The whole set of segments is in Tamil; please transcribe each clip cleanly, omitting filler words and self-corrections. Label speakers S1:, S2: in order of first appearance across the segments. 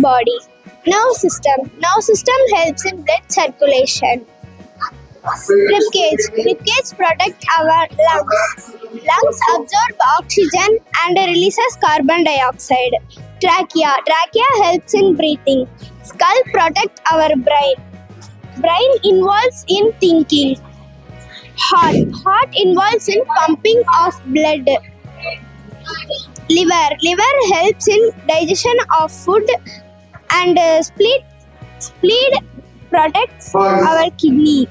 S1: body. Nerve system. Nerve system helps in blood circulation. Rib cage protect our lungs. Lungs absorb oxygen and releases carbon dioxide. Trachea helps in breathing. Skull protect our brain. Brain involves in thinking. Heart involves in pumping of blood. Liver helps in digestion of food, and spleen protects our kidney.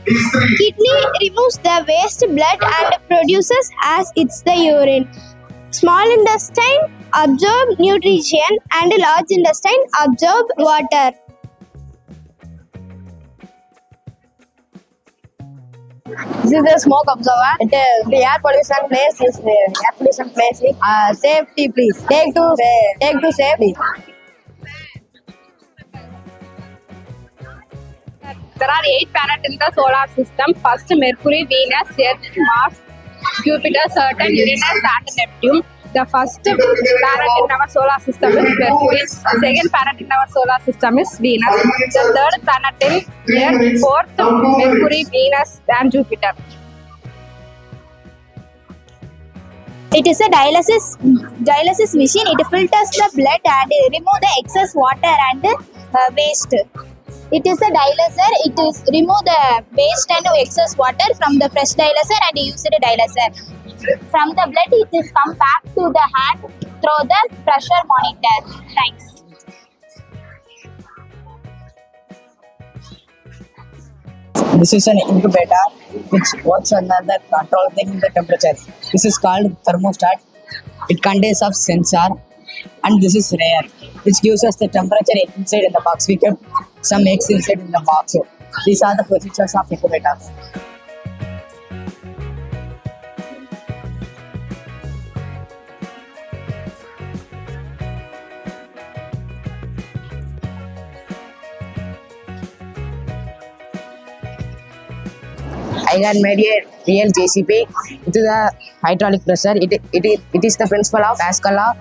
S1: Kidney removes the waste blood and produces as it's the urine. Small intestine absorb nutrition and large intestine absorb water.
S2: This is the smoke observer. The air pollution place is safety, please. Take to safety.
S3: There are 8 planets in the solar system. First, Mercury, Venus, Earth, Mars, Jupiter, Saturn, Uranus, and Neptune. The first planet in our solar system is Mercury. Second planet in our solar system is Venus. The third planet is Earth. Fourth, Mercury, Venus, and Jupiter.
S1: It is a dialysis machine. It filters the blood and remove the excess water and waste. It is a dialyzer. It is remove the waste and excess water from the fresh dialyzer and use the dialyzer. From the blood, it is come back to the hand through the pressure monitor. Thanks.
S2: This is an incubator which works under the controlling the temperature. This is called thermostat. It contains of sensor, and this is rare, which gives us the temperature inside in the box. We kept some eggs inside in the box. These are the procedures of incubator. I had made a real JCB. It is a hydraulic pressure. It is the principle of Pascal law.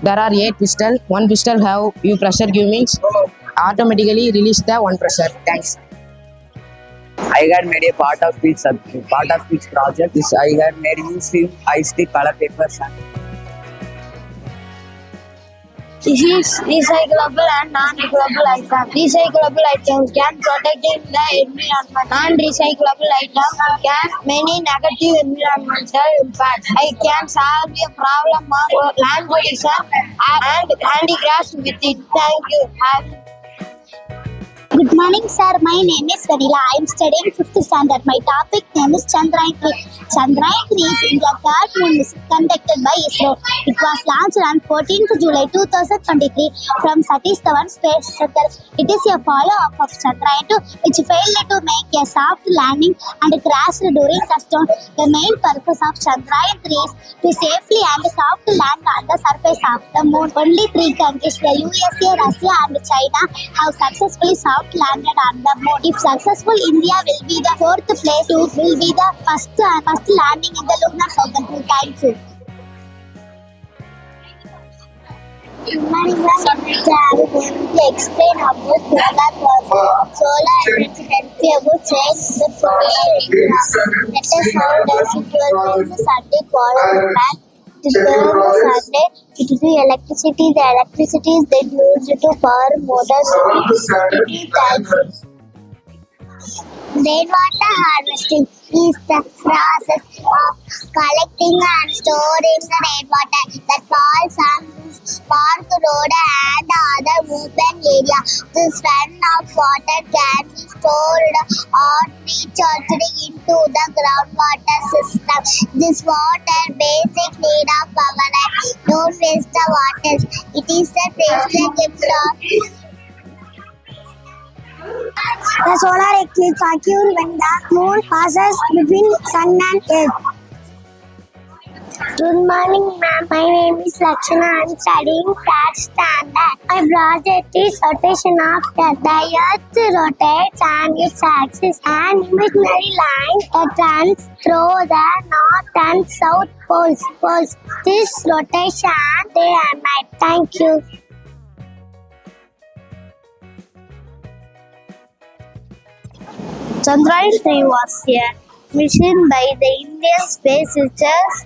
S2: There are 8 pistons. One piston have you pressure means automatically release the one pressure. Thanks. I had made a part of each project. I had made use of high-stick color papers.
S1: This is recyclable and non-recyclable items. Recyclable items can protect the environment. Non-recyclable items can many negative environmental impacts. I can solve a problem of land pollution and handicrafts with it. Thank you. Good morning, sir. My name is Vanilla. I am studying 5th standard. My topic name is Chandrayaan 3. Chandrayaan 3 is India's third moon mission conducted by ISRO. It was launched on 14th July 2023 from Satish Dhawan Space Center. It is a follow-up of Chandrayaan 2, which failed to make a soft landing and crashed during touchdown. The main purpose of Chandrayaan 3 is to safely and soft land on the surface of the moon. Only 3 countries, the USA, Russia, and China, have successfully soft landed on the moon. If successful, India will be the 4th place. It will be the first landing in the lunar southern pool. Thank you. Good morning, ma'am. I will going to explain about solar power. Solar energy helps you about change the profession. Let us how does it work in the Sunday power plant. To turn the Sunday into the electricity. The electricity is then used to power motors. Rainwater harvesting is the process of collecting and storing the rainwater that falls on park, road and other open area. This runoff water can be stored or recharged into the groundwater system. This water basic need of our life. Don't waste the water. It is the priceless gift of the solar eclipse occurs when the moon passes between sun and earth. Good morning, ma'am. My name is Lakshana. I am studying 3rd standard. My project is rotation of Earth. The Earth rotates on its axis. An imaginary line that runs through the north and south poles. This rotation day and night. Thank you. Chandrayaan-3 was a mission by the Indian Space Research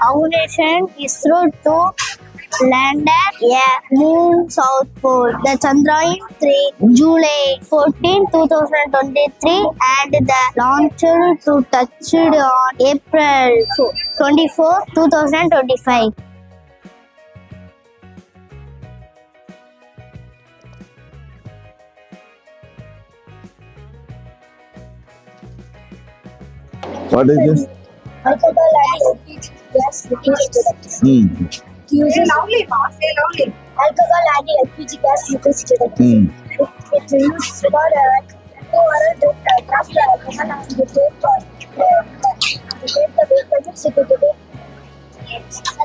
S1: Organization (ISRO) to land at a moon south pole. The Chandrayaan-3 July 14, 2023 and the launch to touched on April 24, 2025.
S4: What is this?
S1: Alcohol and LPG gas liquefaction. Uses alcohol and LPG gas liquefaction. It is used for overall craft alcohol and the paper. The vehicle is situated used for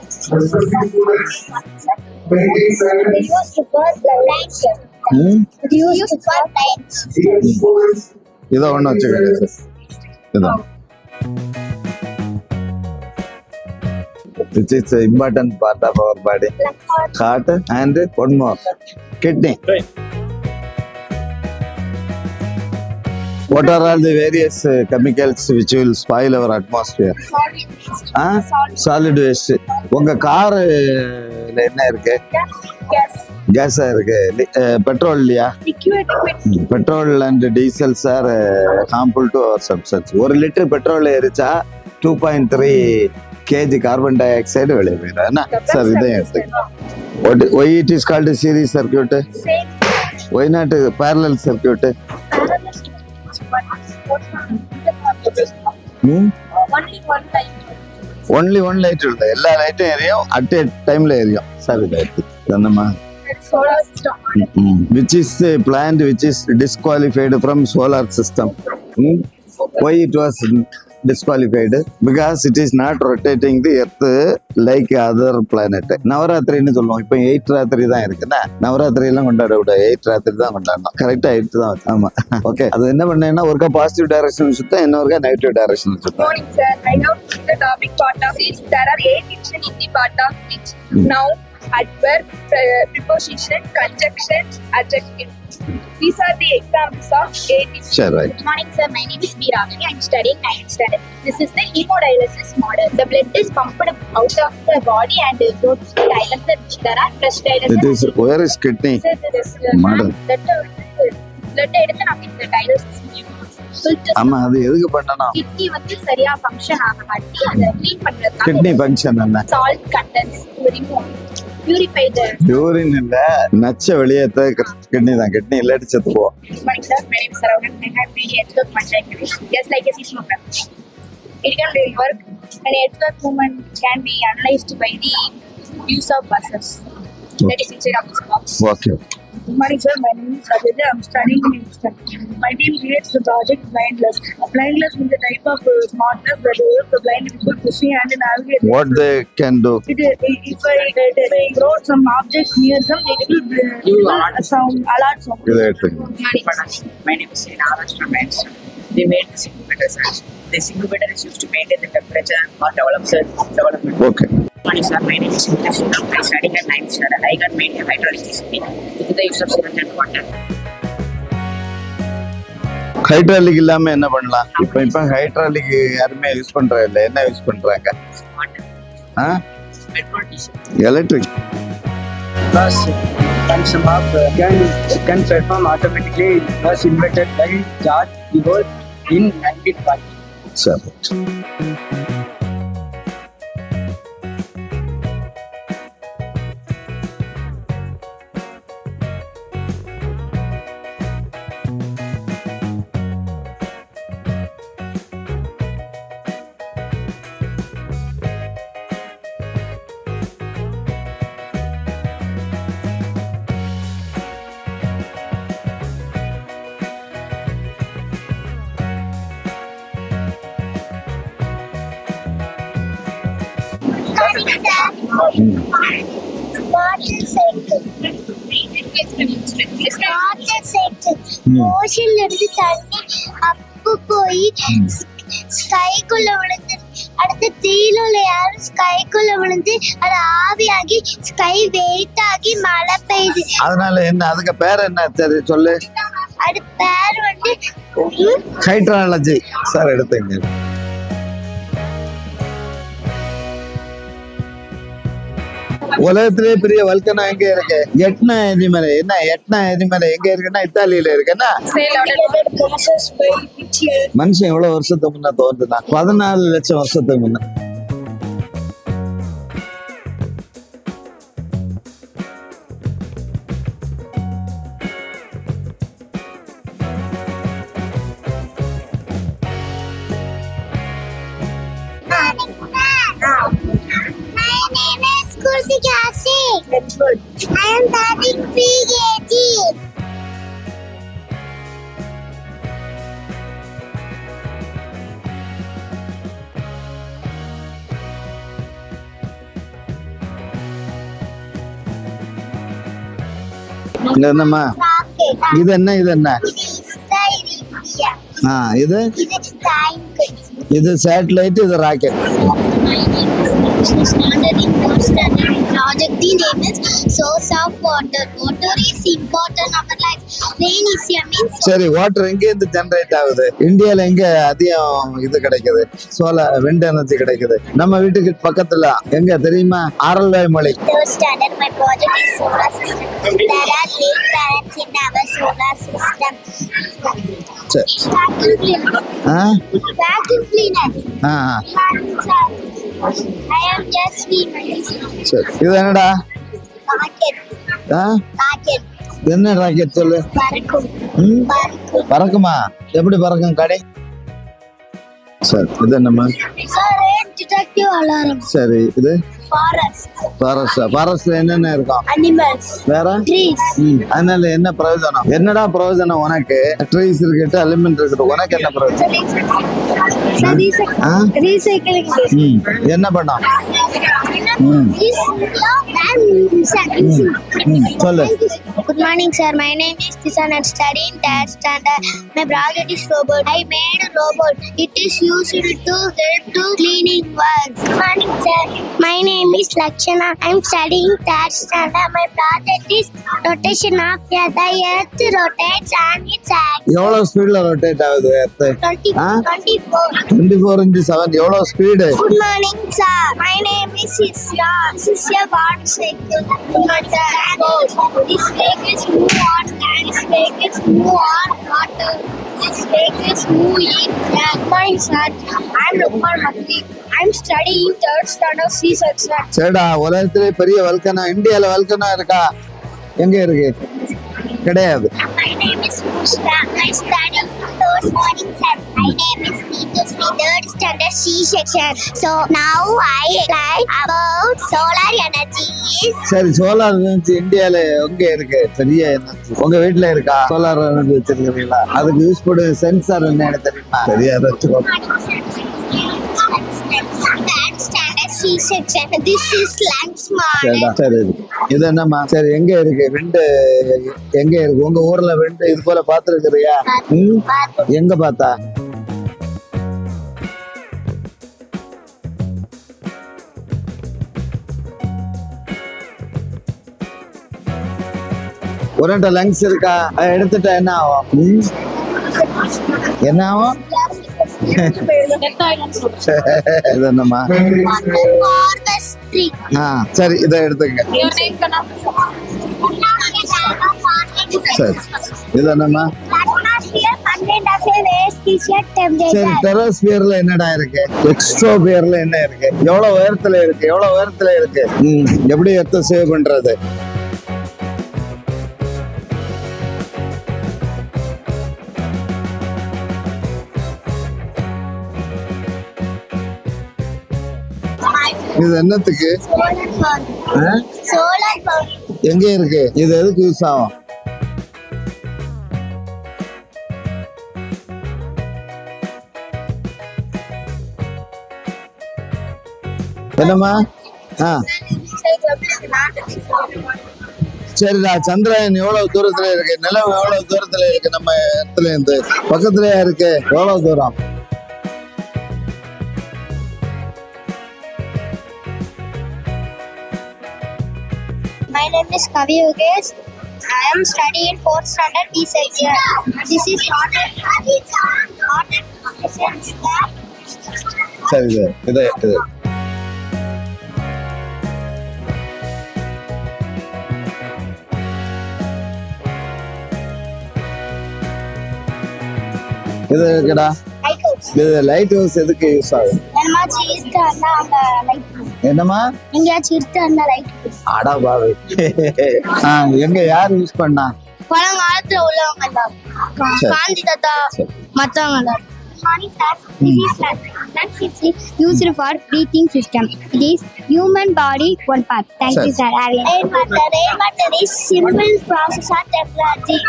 S1: lines. Used for lines.
S4: இதை ஒன்று வச்சுக்கோங்க சார். இதான். Which is an important part of our body. Heart and one more, kidney. What are all the various chemicals which will spoil our atmosphere? Solid waste. உங்க கார் என்ன இருக்கு? கேஸா இருக்கு. பெட்ரோல் இல்லையா? Petrol and diesels are harmful to our substance. 1 litre petrol எரிச்சா 2.3 kg கார்பன் டை ஆக்சைடு வெளியே போயிடும். என்ன சார் இதையும் எடுத்துக்கணும். Why it is called a series circuit? Why not a parallel circuit? Only one light உள்ள எல்லா லைட்டும் எரியும் அட் a டைம்ல எரியும். சார் இதை எடுத்துக்கணுமா?
S3: Solar system.
S4: Which is a plant which is disqualified from solar system. Why it was disqualified? Because it is not rotating the earth like other planet. நவராத்திரின்னு சொல்லுவோம். இப்போ 8 ராத்திரி தான் இருக்குன்னா நவராத்திரி எல்லாம் கொண்டாட விடாது. 8 ராத்திரி தான் கொண்டாடணும். கரெக்டா 8 தான். ஆமா. ஓகே. அது என்ன பண்ணேன்னா ஒருக்கா பாசிட்டிவ் டைரக்ஷன் சுத்தம், இன்னொருக்கா நெகட்டிவ் டைரக்ஷன் சுத்தம்.
S3: Morning sir, I know the topic part of it. There are 8 divisions in the part of it. Noun, adverb, preposition, conjunctions, adjective. These are the examples of 8 divisions.
S4: Sure, right.
S1: Good morning, sir. My name is B. Ravani. I am studying 9th standard. This is the hemodialysis model. The blood is pumped out of the body and goes to dialysis. There are fresh dialysis.
S4: It is where is kidney?
S1: Sir, this is
S4: Model.
S1: blood எடுத்து நம்ம இந்த dialysis filter
S4: ஆமா, அது எதுக்கு பண்ணணும்?
S1: கிட்னி வந்து சரியா ஃபங்க்ஷன் ஆக மாட்டி அதை க்ளீன் பண்றதுக்காக
S4: கிட்னி ஃபங்க்ஷன் என்ன?
S1: salt contents remove purify the
S4: urine இல்ல, நச்ச வெளியேற்ற கிட்னி தான். கிட்னி இல்லாட்டி செத்து போவோம்.
S1: Good morning, sir. My name is Saravanan. I have been a network manufacturer. Just like a smoker. It can really work. A network movement can be analyzed by the use of buzzers. That is inside of this box.
S4: Okay.
S5: Good morning, sir. My name is Aditya. I'm studying in Houston. My team creates the project Blindless. Blindless is a type of smartness that helps the blind people to see and navigate.
S4: What they can do?
S5: If I throw some objects near them, it will sound alert sound.
S4: இதை எடுத்துக்கணும்.
S6: My name is Narash from Manchester. They made this incubator science. This incubator is used to maintain the temperature or develop cell development.
S4: Okay.
S6: Morning, sir. My name is Krishna. I studied at 9th standard. I got made a hydraulic discipline with the use of syringe and water.
S4: Hydraulic இல்லாம என்ன பண்ணலாம்? இப்ப ஹைட்ராலிக் யாருமே யூஸ் பண்றது இல்ல. என்ன யூஸ் பண்றாங்க?
S6: Water. Petrol, diesel.
S4: Electric.
S7: Thus, function of can perform automatically. It was invented by George Devol in 1940.
S4: சரி.
S1: ஓஷன்ல இருந்து தண்ணி அப்பு போய் ஸ்கைக்குள்ள விழுந்து அடுத்து தீயில உள்ள யாரும் ஸ்கைக்குள்ள விழுந்து அது ஆவியாகி ஸ்கை வெயிட் ஆகி மழை பெய்யுது.
S4: அதனால என்ன? அதுக்கு பேர் என்ன? சரி சொல்லு.
S1: அது பேர் வந்து
S4: ஹைட்ராலஜி சார் எடுத்துங்க. உலகத்திலே பெரிய வல்கனோ எங்க இருக்கு? எட்னா எரிமலை. என்ன எட்னா எரிமலை எங்க இருக்குன்னா இத்தாலியில இருக்குன்னா.
S5: process by which year?
S4: மனுஷன் எவ்வளவு வருஷத்துக்கு முன்ன தோன்றுனா? 14 லட்சம் வருஷத்துக்கு முன்ன.
S1: My name is Kursi Kasi. I am studying pre-KG.
S4: இங்க என்னம்மா? இது என்ன இது என்ன? இது இது சேட்டலைட், இது rocket.
S1: Project the name is source of water. Water is important in our life. Rain is a means.
S4: சரி, வாட்டர் எங்க இருந்து ஜெனரேட் ஆகுது? இந்தியால எங்க அதிகம் இது கிடைக்குது? சோலார் விண்ட் எனர்ஜி கிடைக்குது. நம்ம வீட்டுக்கு பக்கத்துல எங்க தெரியுமா? ஆரல்வாய் மலை.
S1: Third standard, my project is solar system. There are 8 planets in our solar system.
S4: சரி.
S1: Vacuum cleaner. Vacuum cleaner. I am just
S4: சரி, இது என்னடா?
S1: rocket. Rocket.
S4: என்ன ராக்கெட் சொல்லு?
S1: பறக்கும்.
S4: ம்?
S1: பறக்கும்.
S4: பறக்குமா? எப்படி பறக்கும் கடை? சரி, இது என்னம்மா?
S1: Sir, detective alarm.
S4: சரி, இது
S1: Forest.
S4: ஃபாரஸ்ட்ல என்னென்ன இருக்கும்?
S1: Animals.
S4: வேற?
S1: Trees.
S4: அதனால என்ன பிரயோஜனம்? என்னடா பிரயோஜனம் உனக்கு? ட்ரீஸ் இருக்கட்டும், எலிமெண்ட் இருக்கட்டும், உனக்கு என்ன பிரயோஜனம்? ஆ?
S1: Recycling.
S4: என்ன பண்ணோம்? சொல்லு.
S1: Good morning, sir. My name is Kisan and studying third standard. My project is robot. I made a robot. It is used to help to cleaning work. Good morning, sir. My name is Lakshana. I'm studying third standard. My project is rotation of the earth. The earth rotates on its axis.
S4: எவ்வளவு ஸ்பீட்ல ரொட்டேட் ஆகுது எர்த்?
S1: 24.
S4: 24 into 7 எவ்வளவு speed?
S1: Good morning, sir. My name is Sisya. Sisya motorcycle. This vehicles move on land. This vehicles move on water. This vehicles move in air. Morning, sir. I'm Rukman Makri. I'm studying third standard C section.
S4: சரிடா, உலகத்திலே பெரிய வல்கனோ இந்தியால வல்கனோ இருக்கா? எங்க இருக்கு? கிடையாது.
S1: My name is Mushra. I study third morning, sir. My name is Neetu Sri, third standard C section. So now I like about solar energy.
S4: சரி, சோலார் எனர்ஜி இந்தியால எங்க இருக்கு? பெரிய எனர்ஜி உங்க வீட்டுல இருக்கா? சோலார் எனர்ஜி வச்சிருக்கீங்களா? அதுக்கு யூஸ் பண்ண சென்சார் என்ன தெரியுமா? தெரியாத வச்சுக்கோ.
S1: Third standard C section. This is lunch
S4: சரிடா,
S1: model.
S4: சரி. இது என்னம்மா? சரி, எங்க இருக்கு விண்டு? எங்க இருக்கு உங்க ஊர்ல விண்டு இது போல பாத்துருக்கிறியா? எங்க பார்த்தா? ஒரு லங்ஸ் இருக்கா? அதை எடுத்துட்டா என்ன ஆகும்? என்ன ஆகும்? இது என்னம்மா?
S1: Forestry.
S4: சரி, இதை எடுத்துங்க. சரி, இது என்னம்மா?
S1: Atmosphere, content of a waste is a
S4: சரி,
S1: temperature.
S4: டெரோஸ்பியர்ல என்னடா இருக்கு? எக்ஸ்ட்ரோபியர்ல என்ன இருக்கு? எவ்வளவு உயரத்துல இருக்கு? எவ்வளவு உயரத்துல இருக்கு? எப்படி எர்த்த சேவ் பண்றது? இது என்னத்துக்கு?
S1: Solar power.
S4: எங்க இருக்கு? இது எதுக்கு யூஸ் ஆகும்? என்னம்மா? சரிடா, சந்திரயான் எவ்வளவு தூரத்துல இருக்கு? நிலவு எவ்வளவு தூரத்துல இருக்கு? நம்ம இடத்துல இருந்து பக்கத்துலயா இருக்கு? எவ்வளவு தூரம்?
S1: My name is Kavi Yogesh. I am studying 4th standard B section. This is not a
S4: சரி இது இது இருக்குடா. இது லைட் ஹவுஸ் எதுக்கு யூஸ் ஆகும்? என்னமா
S1: எங்கேயாச்சும் இருக்கு அந்த லைட்
S4: அடா பாவி. எங்க யார் யூஸ் பண்ணா?
S1: பழங்காலத்துல உள்ளவங்க எல்லாம்
S4: சரி.
S1: காந்தி தாத்தா
S4: சரி.
S1: மத்தவங்க எல்லாம். Used for breathing system. It is human body one part. Thank you, sir. Rain water is simple process of technology.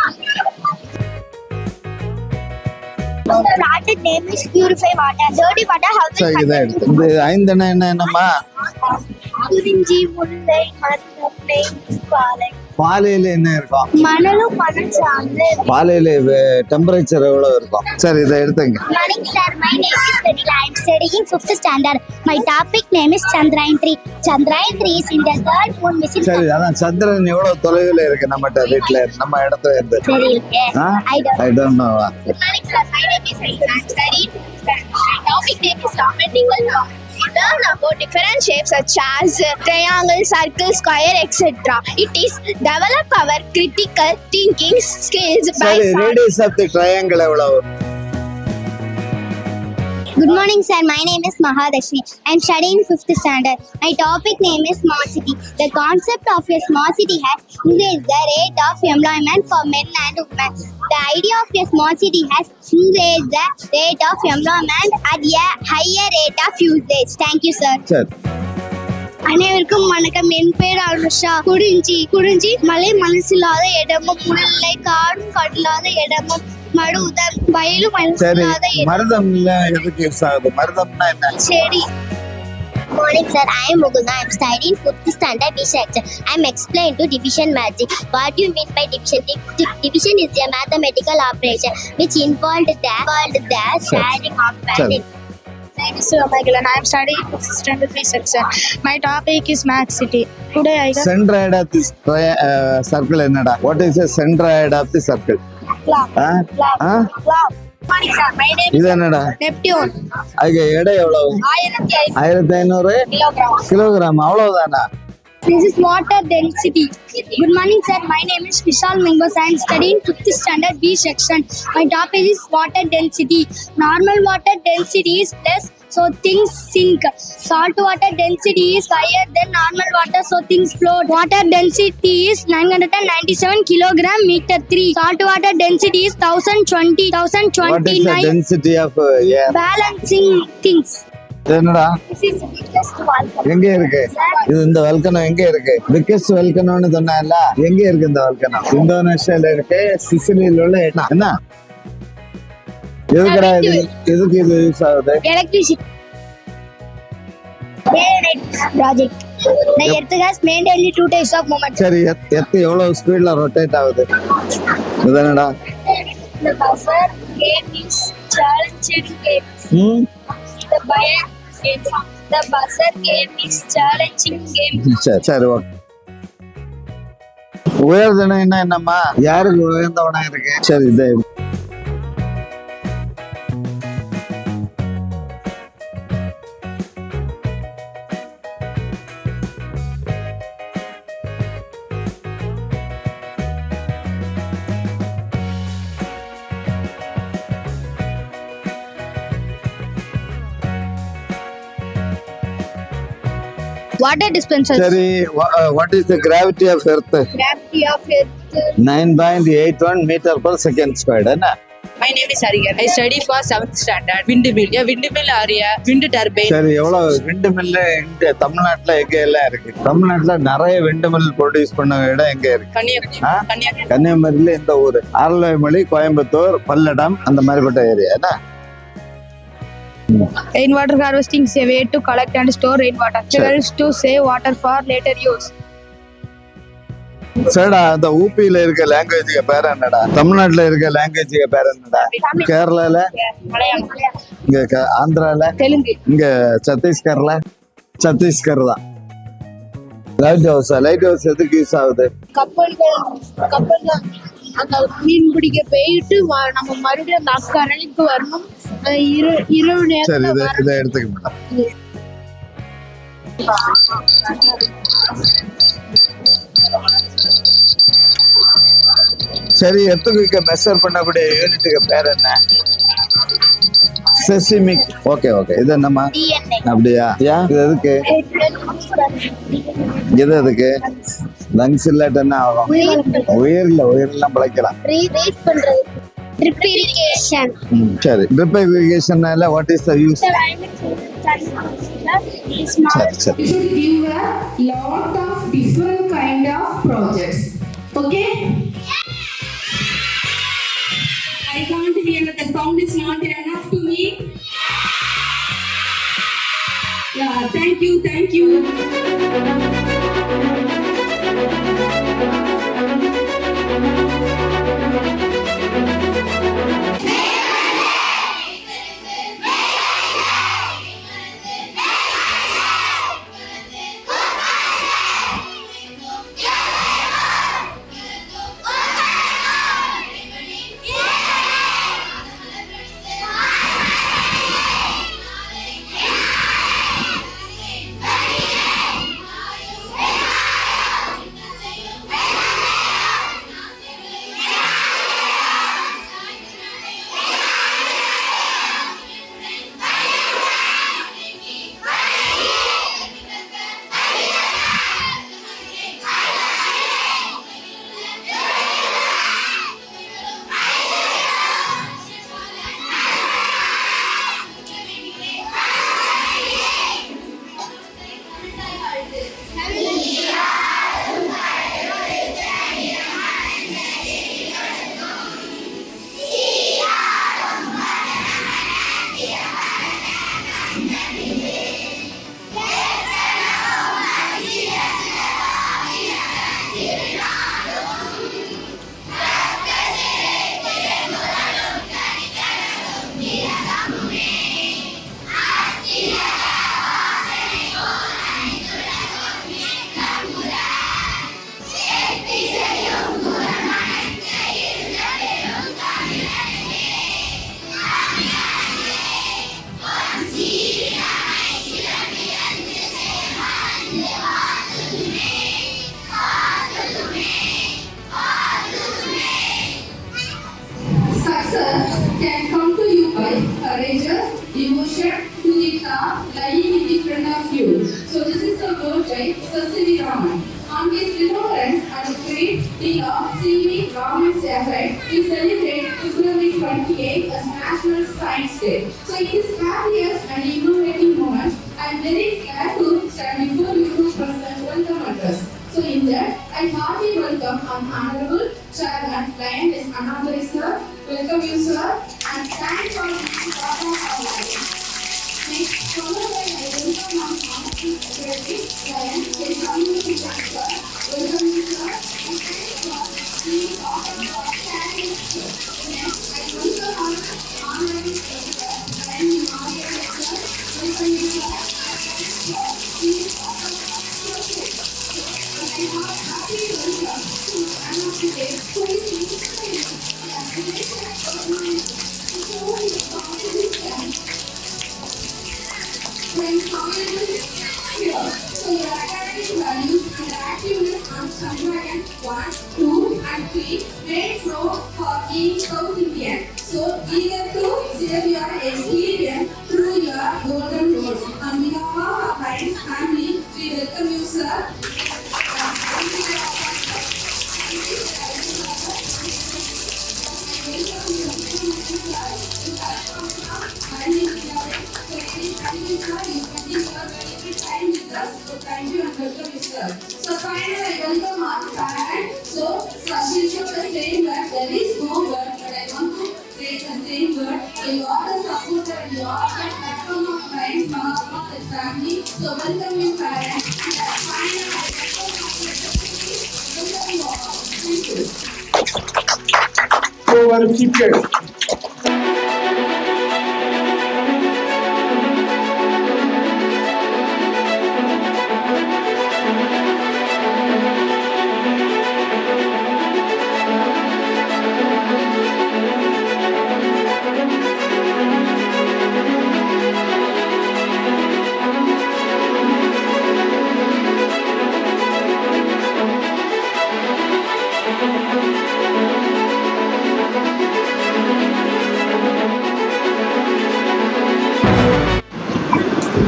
S1: Started name is purify water. Dirty water how will
S4: சரி இதை எடுத்து இந்த ஐந்தெண்ணெய் என்னமா?
S1: குறிஞ்சி முல்லை மருதமுல்லை பாலை
S4: பாலையில என்ன இருக்கும்?
S1: மணலும் மணல் சார்ந்து.
S4: பாலையில டெம்பரேச்சர் எவ்வளவு இருக்கும்? சரி இதை எடுத்துங்க.
S1: Morning sir, my name is Vanilla. I am studying 5th standard. My topic name is Chandrayaan 3. Chandrayaan 3 is in the third moon mission.
S4: சரி அதான் சந்திரன் எவ்வளவு தொலைவில் இருக்கு நம்மகிட்ட வீட்டுல நம்ம இடத்துல இருந்து?
S1: சரி
S4: I don't know.
S1: Good morning sir, my name is Aisha. I am studying 5th standard. My topic name is geometrical law. Learn about different shapes such as triangle, circle, square, etc. It is develop our critical thinking skills by
S4: சரி ரேடியஸ் ஆஃப் தி ட்ரையாங்கிள் எவ்வளவு?
S1: Good morning sir, my name is Mahadashmi. I am studying 5th standard. My topic name is smart city. The concept of a smart city has increased the rate of employment for men and women. The idea of a smart city has increased the rate of employment at a higher rate of usage. Thank you sir.
S4: சரி
S1: அனைவருக்கும் வணக்கம். என் பேர் அனுஷா. குறிஞ்சி மலை மனசில்லாத இடமும் முல்லை காடும் கடலாத இடமும் மடுவுதல் வயலும்
S4: சரி
S1: மனசில்லாத இடம்.
S4: மருதம் எதுக்கு யூஸ் ஆகுது? மருதம்னா என்ன?
S1: செடி. Morning sir, I am Mugunda. I am studying 5th standard B section. I am explaining to division magic. What do you mean by division? Division is a mathematical operation which involved the sharing of value.
S5: My name is Michael and I am studying 5th standard B section. My topic is Max City. Today I got
S4: centroid of this circle என்னடா? What is the centroid of the circle?
S1: Morning sir, my name
S4: இது என்னடா?
S1: Neptune.
S4: அதுக்கு எடை எவ்வளவு? 1500 கிலோகிராம். அவ்வளவுதானா?
S1: This is water density. Good morning sir, my name is Vishal Mingos. I am studying 5th standard B section. My topic is water density. Normal water density is less, so things sink. Salt water density is higher than normal water, so things float. Water density is 997 kilogram meter 3. Salt water density is 1020.
S4: What is the density of air?
S1: Balancing things.
S4: இது என்னடா?
S1: This is biggest volcano.
S4: எங்க இருக்கு இது? இந்த வல்கனோ எங்க இருக்கு? பிக்கஸ்ட் வல்கனோன்னு சொன்னால எங்க இருக்கு இந்த வல்கனோ? இந்தோனேஷியால இருக்கு. சிசிலியில உள்ள இடம் என்ன? எதுக்குடா இது? எதுக்கு இது யூஸ் ஆகுது?
S1: Electricity. Day and night project. The earth has mainly 2 types of movement.
S4: சரி எத்து எவ்வளவு ஸ்பீட்ல ரொட்டேட் ஆகுது? இது என்னடா?
S1: The buzzer game is challenging game. The buzzer game is challenging game.
S4: சரி ஓகே. உயர்தனம் என்னம்மா? யாருக்கு உயர்ந்தவனா இருக்கு? சரி இதே
S1: Water dispenser.
S4: சரி what is the gravity of earth?
S1: Gravity of earth.
S4: 9.81 meter per second squared என்ன?
S6: My name is Harigan. I study for 7th standard. Windmill. A windmill or a wind turbine.
S4: சரி எவ்வளவு விண்டு மில்லு இங்க தமிழ்நாட்டுல எங்க எல்லாம் இருக்கு? தமிழ்நாட்டுல நிறைய விண்டு மில் ப்ரொடியூஸ் பண்ண இடம் எங்க இருக்கு?
S6: Kanyakumari.
S4: கன்னியாகுமரியில இந்த ஊரு ஆரல்வாய்மொழி, கோயம்புத்தூர், பல்லடம் அந்த மாதிரிப்பட்ட ஏரியா என்ன?
S3: Rainwater harvesting is a way to collect and store rainwater. It helps to save water for later use.
S4: சரிடா அந்த ஊபியில இருக்க லாங்குவேஜுக்கு பேர் என்னடா? தமிழ்நாட்டுல இருக்க லாங்குவேஜுக்கு பேர் என்னடா? கேரளால, இங்க ஆந்திரால,
S3: தெலுங்கு.
S4: இங்க சத்தீஸ்கர்ல சத்தீஸ்கர் தான். லைட் ஹவுஸ் எதுக்கு யூஸ் ஆகுது?
S1: கப்பல்கள் அந்த மீன் பிடிக்க போயிட்டு நம்ம மறுபடியும் அந்த அக்கறைக்கு வரணும். இரவு
S4: சரி,
S1: நேரத்துல
S4: இதை எடுத்துக்க மேடம். சரி, எர்த்குயிக்க மெஷர் பண்ணக்கூடிய யூனிட்டுக்கு பேர் என்ன? செசிமிக். ஓகே, இது என்னம்மா? அப்படியா? இது எதுக்கு? இது எதுக்கு? லங்ஸ் இல்லாட்ட என்ன ஆகும்? உயிரெல்லாம் பிழைக்கலாம்.
S1: Drip irrigation.
S4: சரி, ட்ரிப் இரிகேஷன்னால வாட் இஸ் த யூஸ்? சரி.
S3: You should give a lot of different kind of projects. Okay? I can't hear. The sound is not enough to me. Yeah, thank you.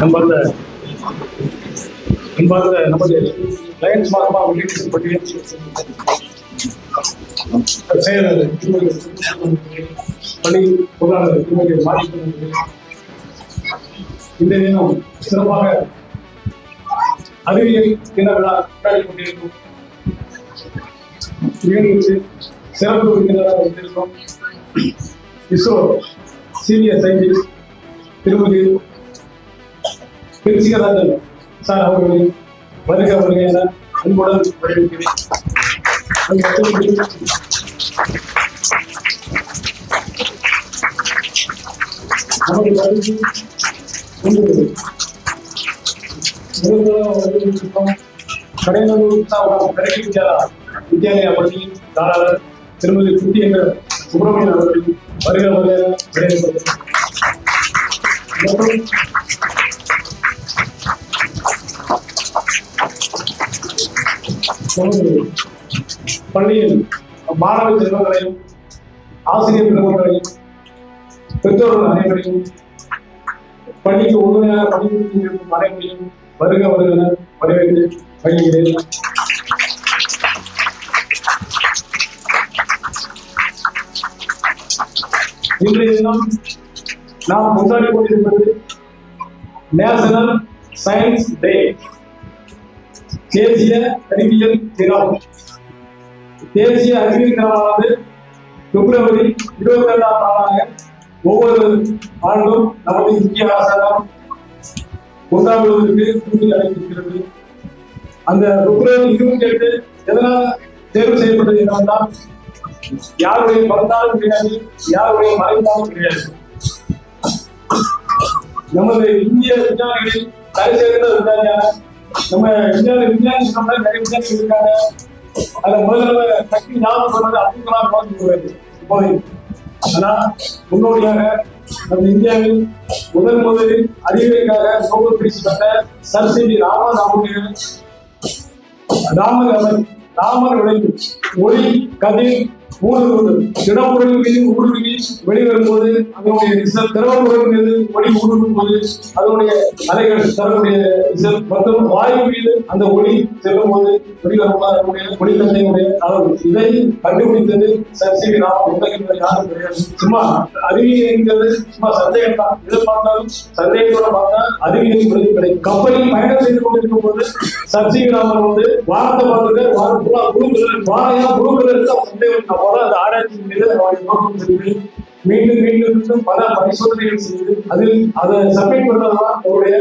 S8: அன்பார்ந்த நமது லயன்ஸ் மார்மா லீடர்ஷிப் பட்டியல் செயலர் பள்ளி பொருளாளர் திருமதி மாநில இந்த தினம் சிறப்பாக அறிவியல் தின விழா கொண்டாடி கொண்டிருக்கும் நிகழ்வுக்கு சிறப்பு விருந்தினராக வந்திருக்கும் இஸ்ரோ சீனியர் சயின்டிஸ்ட் திருமதி கிருச்சிகராஜன் சார் அவர்களை வருக வருக என அன்புடன் வரவேற்கிறேன். நமது பகுதி கடைநல்லூர் கடைக்கு வித்யாலயா பள்ளியின் தாளாளர் திருமதி குட்டி என்ற சுப்பிரமணியன் அவர்களின் வருக வருக வரவேற்கிறேன். பள்ளியில் மாணவ செல்வங்களையும் ஆசிரியர் பெருமக்களையும் பெற்றோர்கள் அனைவரையும் பள்ளிக்கு உறுதுணையாக பணிபுரிக்கும் அனைவரையும் வருக வருக வரவேற்று பயில்கிறேன். இன்றைய தினம் நாம் கொண்டாடி கொண்டிருப்பது நேஷனல் சயின்ஸ் டே, தேசிய அறிவியல் தினம். தேசிய அறிவியல் தினமானது பிப்ரவரி 22ஆம் நாளாக ஒவ்வொரு ஆண்டும் நமது இந்திய அரசாங்கம் கொண்டாடுவதற்கு உறுதி அளித்திருக்கிறது. அந்த பிப்ரவரி 28 எதனால் தேர்வு செய்யப்பட்டது என்னவென்றால், யாருடைய பிறந்தாலும் கிடையாது, யாருடைய மறைந்தாலும் கிடையாது. நமது இந்திய விஞ்ஞானிகளில் தலை சேர்ந்த விஞ்ஞானியான நம்ம விஞ்ஞானி சொன்ன நிறைய விஞ்ஞானிகள் இருக்காங்க. அதை முதல்ல சக்தி ஞாபகம் சொன்னது அப்துல் கலாம் இப்போது. ஆனா முன்னோடியாக நம்ம இந்தியாவில் முதலில் அறிவியலுக்காக நோபல் பரிசு பெற்ற சர் சி வி ராமன் அவருடைய ராமர் விளைவு ஒளி கதிர் ஊடுருவது திடப்பொருள் மீது ஊடுருவி வெளிவரும்போது அதனுடைய ரிசல்ட், திரவப்பொருள் மீது ஒளி ஊடுருவும் போது அதனுடைய அலைகள் தரக்கூடிய ரிசல்ட், மற்றும் வாயு மீது அந்த ஒளி செல்லும் போது வெளிவரும்போது அதனுடைய ஒளித்தன்மையுடைய அளவு. இதை கண்டுபிடித்தது சர் சி வி ராமன். உலகில் யாரும் கிடையாது. சும்மா அறிவியல் என்கிறது சும்மா சந்தேகம் தான். இதை பார்த்தாலும் சந்தேகத்தோட பார்த்தா அறிவியல் விளைவு கிடைக்கும். கப்பலில் பயணம் செய்து கொண்டிருக்கும் போது சர் சி வி ராமன் வானத்தை பார்த்துட்டு சந்தேகம் அந்த ஆராய்ச்சி மீது மீண்டும் பல பரிசோதனைகள் செய்து அதில் அதை சப்மிட் பண்ணதான் அவருடைய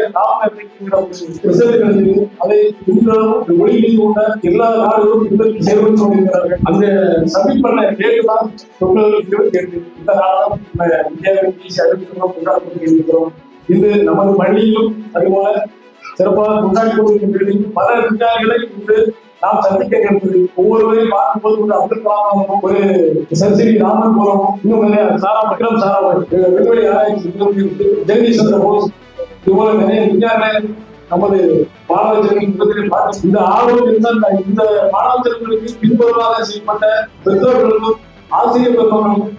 S8: ரிசல்ட் கிடைச்சது. அதை இன்றும் ஒளியில் உள்ள எல்லா நாடுகளும் இன்றைக்கு செயல்பட்டு கொண்டிருக்கிறார்கள். அந்த சப்மிட் பண்ண டேட்டு தான் பிப்ரவரி 28. இந்த நாளாக இந்தியாவின் தேசிய அறிவியல் கொண்டாடி கொண்டிருக்கிறோம். இது நமது பள்ளியிலும் அதுபோல சிறப்பாக கொண்டாடி கொண்டிருக்கின்றது. பல விஞ்ஞானிகளை இன்று நாம் சந்திக்க கிடைத்தது. ஒவ்வொருவரையும் பார்க்கும்போது அப்துல் கலாம், ஒரு சர் சி வி ராமன் போலவும், இன்னும் நிறைய விக்ரம் சாராபாய், விண்வெளி ஆராய்ச்சி ஜெகதீஷ் சந்திர போஸ், இதுபோல நிறைய விஞ்ஞானிகள் நமது மாணவ செல்வங்கள் பார்க்க இந்த ஆர்வம் இருந்தால் இந்த மாணவ செல்வங்களுக்கு பின்புறமாக செய்யப்பட்ட பெற்றோர்களுக்கும் ஆசிரியர் பெருமக்களுக்கும்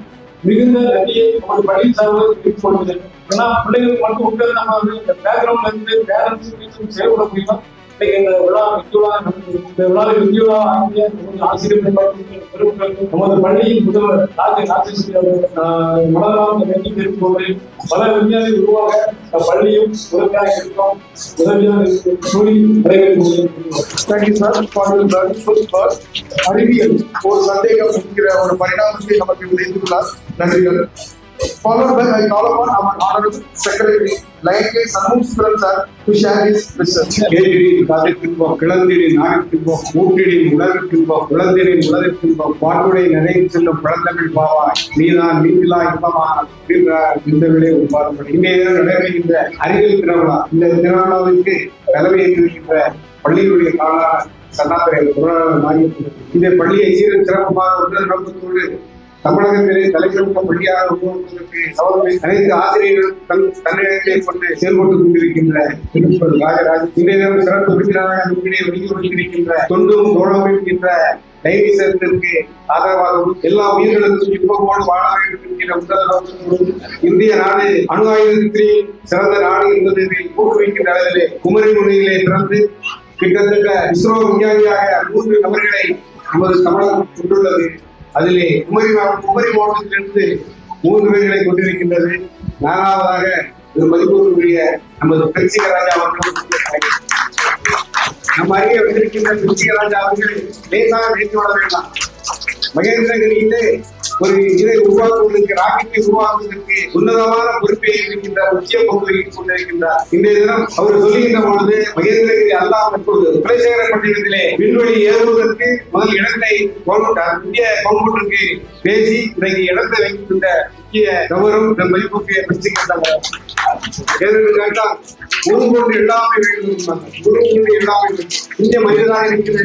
S8: மிகுந்த நன்றியை நமது பள்ளி சார்பில் தெரிவித்துக் கொள்கிறேன். ஏன்னா பிள்ளைகளுக்கு மட்டும் உட்கார்ந்து நம்ம இந்த பேக்ரவுண்ட்ல இருந்து பேரண்ட்ஸ் செயல்பட முடியுமா? இந்த விழாவில் விழா ஆகிய ஆசிரியர் நமது பள்ளியின் முதல்வர் டாக்டர் ராஜேஸ்வரி அவர்கள் மனதால் நன்றி தெரிவித்துக் கொண்டு பல விஞ்ஞானி உருவாக பள்ளியும் உதவியாக இருக்கும், உதவியாக கூறி
S9: அறிவியல் ஒரு சந்தேகம் என்கிற ஒரு பரிணாமத்தை நமக்கு விளைந்துள்ளார். நன்றிகள். Followed by I call upon our Honorable Secretary, Lion Sanmuksukaran sir, to share his research.
S8: கேடியின் காலத்தின்போம், கிளந்திரின் நாகத்தின்போம், மூட்டிடின் உலகத்தின்போம், குழந்திரின் உலகத்தின்போம், பாட்டுடை நிறைய செல்லும் பழந்தமிழ் பாவாய், நீதான் நீங்களா இன்பமான இந்த விலை உருவாக்கப்படும். இன்றைய நடைபெறுகின்ற அறிவியல் திருவிழா. இந்த திருவிழாவிற்கு தலைமையேற்றிருக்கின்ற பள்ளியினுடைய காலாளர் சன்னாத்திரை மாறியிருக்கிறது. இந்த பள்ளியை சீரும் சிறப்புமாக உள்ள நோக்கத்தோடு தமிழகத்திலே தலைசிறந்த பள்ளியாக உருவாக்குவதற்கு அனைத்து ஆசிரியர்களும் தன்னிடத்தை கொண்டு செயல்பட்டுக் கொண்டிருக்கின்ற ராஜராஜ் இன்றைய சிறப்பு உறுப்பினராக வெளியே வைத்திருக்கின்ற தொண்டும் தோழமைக்கின்ற
S9: டைனிசத்திற்கு ஆதரவாகவும் எல்லா உயிர்களுக்கும் இன்பமோடு வாழ வேண்டும் என்கிற உன்னத நோக்கத்தோடு இந்திய நாடு அணு ஆயுதத்தில் சிறந்த நாடு என்பதை ஊக்குவிக்கின்ற அளவிலே குமரி முனையிலே பிறந்து கிட்டத்தட்ட இஸ்ரோ விஞ்ஞானியாக 3 நபர்களை நமது தமிழகம் கொண்டுள்ளது. அதிலே குமரி மாவட்டத்திலிருந்து 3 பேர்களை கொண்டிருக்கின்றது. 4வதாக ஒரு மதிப்புக்குரிய நமது பென்சிகராஜா அவர்கள் நம்ம அருகே வந்திருக்கின்ற பென்சிகராஜா அவர்கள் லேசாக நினைத்து விட வேண்டாம். மகேந்திரகிரியிலே ஒரு இதை உருவாக்குவதற்கு ராக்கெட்டை உருவாக்குவதற்கு உன்னதமான பொறுப்பை இருக்கின்ற முக்கிய பங்கு வகித்துக் கொண்டிருக்கின்றார். இன்றைய தினம் அவர் சொல்லுகின்ற பொழுது மகேந்திரகிரி அல்லாமல் குலசேகரப்பட்டினத்திலே விண்வெளி ஏறுவதற்கு முதல் இடத்தை இந்திய கவர்மெண்ட்டுக்கு பேசி இன்றைக்கு இடத்தை வைக்கின்ற முக்கிய கவரும் மதிப்புக்கு பெற்றுக்கின்றாங்க. கேட்டால் ஒரு கொண்டு எல்லாமே வேண்டும், ஒரு கொண்டு எல்லாமே இந்திய மனிதனாக இருக்கிற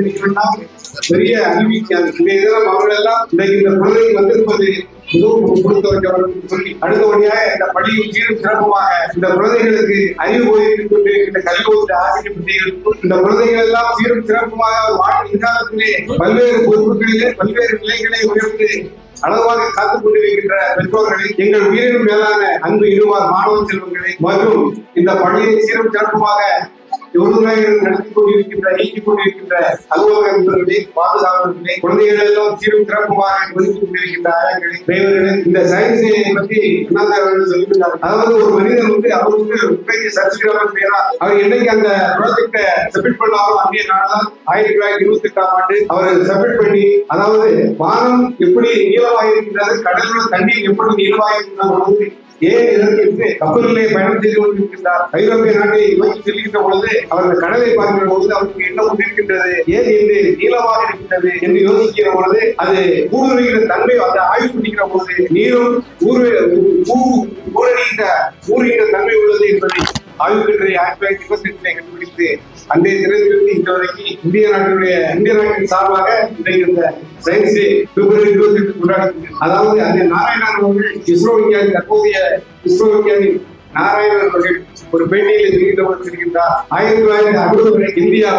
S9: பெரிய அறிவிக்காது. இந்த இதெல்லாம் அவர்கள் எல்லாம் இன்றைக்கு இந்த குழந்தை வந்திருப்பது மிகவும் கொடுத்து வைக்க சொல்லி அடுத்தபடியாக இந்த பள்ளியில் சீரும் சிறப்புமாக இந்த குழந்தைகளுக்கு அறிவு போயிருக்கின்ற கொண்டிருக்கின்ற கல்வி ஆசிரியர் பிள்ளைகளுக்கும் இந்த குழந்தைகள் எல்லாம் சீரும் சிறப்புமாக வாழ்க்கை எதிர்காலத்திலே பல்வேறு பொறுப்புகளிலே பல்வேறு நிலைகளை உயர்ந்து அளவாக காத்துக் கொண்டிருக்கின்ற பெற்றோர்களை எங்கள் உயிரினும் மேலான அன்பு இருவார் மாணவ செல்வங்களை மற்றும் இந்த பள்ளியை சீரும் சிறப்புமாக நடத்தி கொண்டிருக்கின்ற இயக்கிக் கொண்டிருக்கின்ற அலுவலக நண்பர்களே, பாதுகாவலர்களே, குழந்தைகள் எல்லாம் சீரும் சிறப்புமாக ஒதுக்கி கொண்டிருக்கின்ற ஆயங்களே, டிரைவர்களே, இந்த சயின்ஸை பற்றி அண்ணாதிராவிடர் சொல்லியிருந்தார். அதாவது ஒரு மனிதன் அவருக்கு உண்மைக்கு சர்ச்சிடாமல் பேரா அவர் என்னைக்கு அந்த ப்ராஜெக்டை சப்மிட் பண்ணாலும் அன்றைய நாள்தான் 1928ஆம் ஆண்டு அவர் சப்மிட் பண்ணி, அதாவது வானம் எப்படி நீளமாக இருக்கின்றது, கடலோட தண்ணீர் எப்படி நீளமாக இருக்கின்றது, ஏன் இதற்கு கப்பலிலே பயணம் செய்து கொண்டிருக்கின்றார், ஐரோப்பிய நாட்டை நோக்கி செல்கின்ற பொழுது அவர்கள் கடலை பார்க்கிற பொழுது அவருக்கு என்ன கொண்டிருக்கின்றது, ஏன் என்று நீளமாக இருக்கின்றது என்று யோசிக்கிற பொழுது அது ஊடுருவிகிற தன்மை அந்த ஆய்வு பண்ணிக்கிற பொழுது நீரும் ஊறுகின்ற தன்மை உள்ளது என்பதை ஆய்வு கட்டுரை 1928 கண்டுபிடித்து அன்றைய தினத்திலிருந்து இந்த வரைக்கும் இந்திய நாட்டின் சார்பாக இன்றைக்கு இந்த சயின்ஸ் டே பிப்ரவரி 28 கொண்டாடி. அதாவது அந்த நாராயணன் அவர்கள் இஸ்ரோ விஞ்ஞானி தற்போதைய இஸ்ரோ விஞ்ஞானி நாராயணன் அவர்கள் ஒரு பேட்டியில் தெரிவித்திருக்கின்றார். 1960 வரை இந்தியா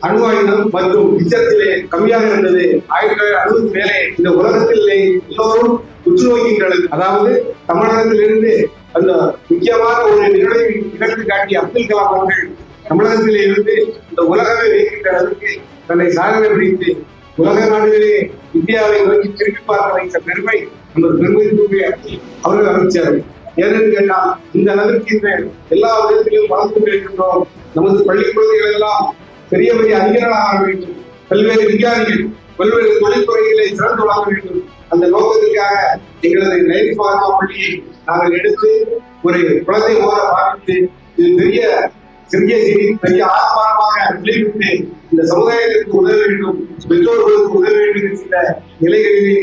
S9: அணு ஆயுதம் மற்றும் உச்சத்திலே கம்மியாக இருந்தது. 1960 மேலே இந்த உலகத்தில் எல்லோரும் உற்று நோக்கின்றது. அதாவது தமிழகத்திலிருந்து அந்த முக்கியமான ஒரு நிகழ்வை இலக்கு காட்டிய அப்துல் கலாம் அவர்கள் தமிழகத்திலே இருந்து இந்த உலகமே வைக்கின்ற அளவுக்கு தன்னை சாதனை பிடித்து உலக நாடுகளே இந்தியாவை நோக்கி திருப்பி பார்க்க வைத்த பெருமை நமது பெருமைக்குரிய அவர்கள் அமைச்சார்கள். ஏனென்று கேட்டால் இந்த அளவிற்கு இந்த எல்லா விதத்திலும் வளர்ந்து கொண்டிருக்கின்றோம். நமது பள்ளி குழந்தைகள் எல்லாம் பெரிய பெரிய அறிஞர்களாக வேண்டும், பல்வேறு விஞ்ஞானிகள் பல்வேறு தொழில்துறைகளை சிறந்து வளர வேண்டும். அந்த நோக்கத்திற்காக எங்களது நைட் பார்மா பள்ளியை நாங்கள் எடுத்து ஒரு குழந்தை போல பார்த்து இது பெரிய சிறிய பெரிய ஆரம்பமாக விளைவிட்டு இந்த சமுதாயத்திற்கு உதவ வேண்டும், பெற்றோர்களுக்கு உதவ வேண்டும் என்கிற நிலைகளிலே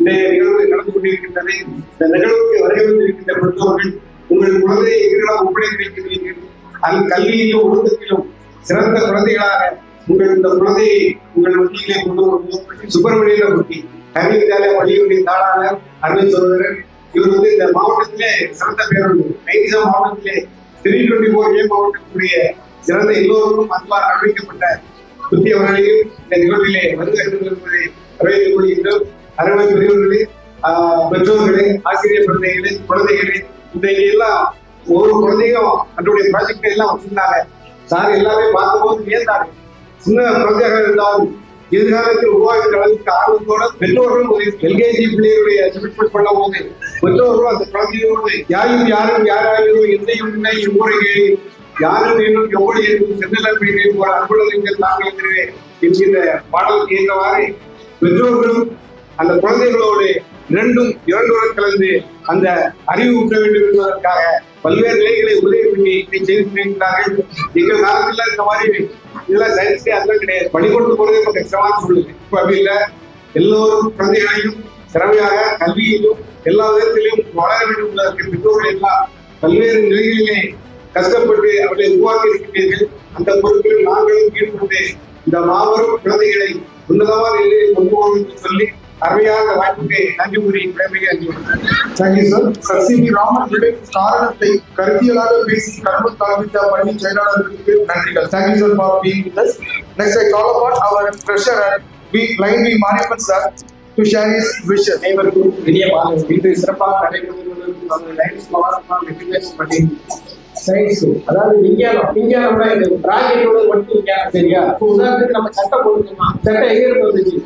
S9: இன்றைய நிகழ்வு நடந்து கொண்டிருக்கின்றது. இந்த நிகழ்வுக்கு வரவேற்றிருக்கின்ற பெற்றோர்கள் உங்கள் குழந்தையை எதிராக ஒப்படைத்திருக்கிறீர்கள். அது கல்வியிலும் ஒழுக்கத்திலும் சிறந்த குழந்தைகளாக உங்கள் இந்த குழந்தையை உங்கள் வட்டியிலே கொண்டு வருவோம். சுப்பிரமணியன் பற்றி கல்வி வித்யாலய பள்ளியுடைய தாளாளர் அருமை சகோதரர் இவர் இந்த மாவட்டத்திலே சிறந்த பேருந்து 90 மாவட்டத்திலே 324 மாவட்டத்துடைய சிறந்த எல்லோருக்கும் அன்பாக அறிவிக்கப்பட்ட புத்தி அவர்களையும் இந்த நிகழ்விலே வருகை என்பதை வரவேற்றுக் கொள்கின்றோம். அருமை பெரியவர்களே, பெற்றோர்களே, ஆசிரியர் குழந்தைகளே, இன்றைக்கு எல்லாம் ஒவ்வொரு குழந்தையும் தன்னுடைய ப்ராஜெக்டை எல்லாம் வச்சிருந்தாங்க. சார் எல்லாமே பார்க்கும்போது வியந்தாங்க. சின்ன குழந்தையாக இருந்தாலும் எதிர்காலத்தில் உருவாகிற அளவுக்கு ஆர்வத்தோட பெற்றோர்களும் எல்கேஜி பிள்ளைகளுடைய சப்மிட் பண்ண போது பெற்றோர்களும் அந்த குழந்தையோடு யாரும் யாராயிரும் எந்தையும் இல்லை எவ்வொரு யாரும் வேணும் எவ்வளவு இருக்கும் சென்னலப்பையிலே போற அன்புலகங்கள் தாங்கள் என்கின்ற பாடலுக்கு ஏற்றவாறு பெற்றோர்களும் அந்த குழந்தைகளோடு இரண்டுடன் கலந்து அந்த அறிவு ஊட்ட வேண்டும் என்பதற்காக பல்வேறு நிலைகளை உதவி பண்ணி செய்து கொண்டிருக்கிறார்கள். எங்கள் காலத்தில் இந்த மாதிரி இதெல்லாம் சயின்ஸ்டே அதெல்லாம் கிடையாது. பள்ளிக்கூட்டு போறதே கொஞ்சம் கஷ்டமான சொல்லுது. இப்ப அப்படி இல்லை. எல்லோரும் குழந்தைகளையும் திறமையாக கல்வியிலும் எல்லா விதத்திலும் வளர வேண்டும் என்பதற்கு பெற்றோர்கள் எல்லாம் பல்வேறு நிலைகளிலே கஷ்டப்பட்டு அவர்களை உருவாக்கி இருக்கின்றீர்கள். அந்த பொருட்களில் நாங்களும் ஈடுபட்டு இந்த மாபெரும் குழந்தைகளை உன்னதமான நிலையை கொண்டு போவதற்கு சொல்லி அருமையான வாய்ப்புக்கு நன்றி கூறி தேங்க்யூ சார். சசிபி ராமன் காரணத்தை கருத்தியலாக பேசி கல்வி காலமித்த பள்ளி செயலாளர்களுக்கு நன்றிகள். Thank you sir for being with us. Next I call upon our treasurer V Mariyappan sir to share his wishes.
S8: அனைவருக்கும் பெரிய மாலை. இது சிறப்பாக நடைபெறுவது சயின்ஸ், அதாவது விஞ்ஞானம்னா இது ராக்கெட்டோட மட்டும் விஞ்ஞானம், சரியா? உதாரணத்துக்கு நம்ம சட்டை போட்டுக்கோமா, சட்டை எங்க இருந்து வந்துச்சு?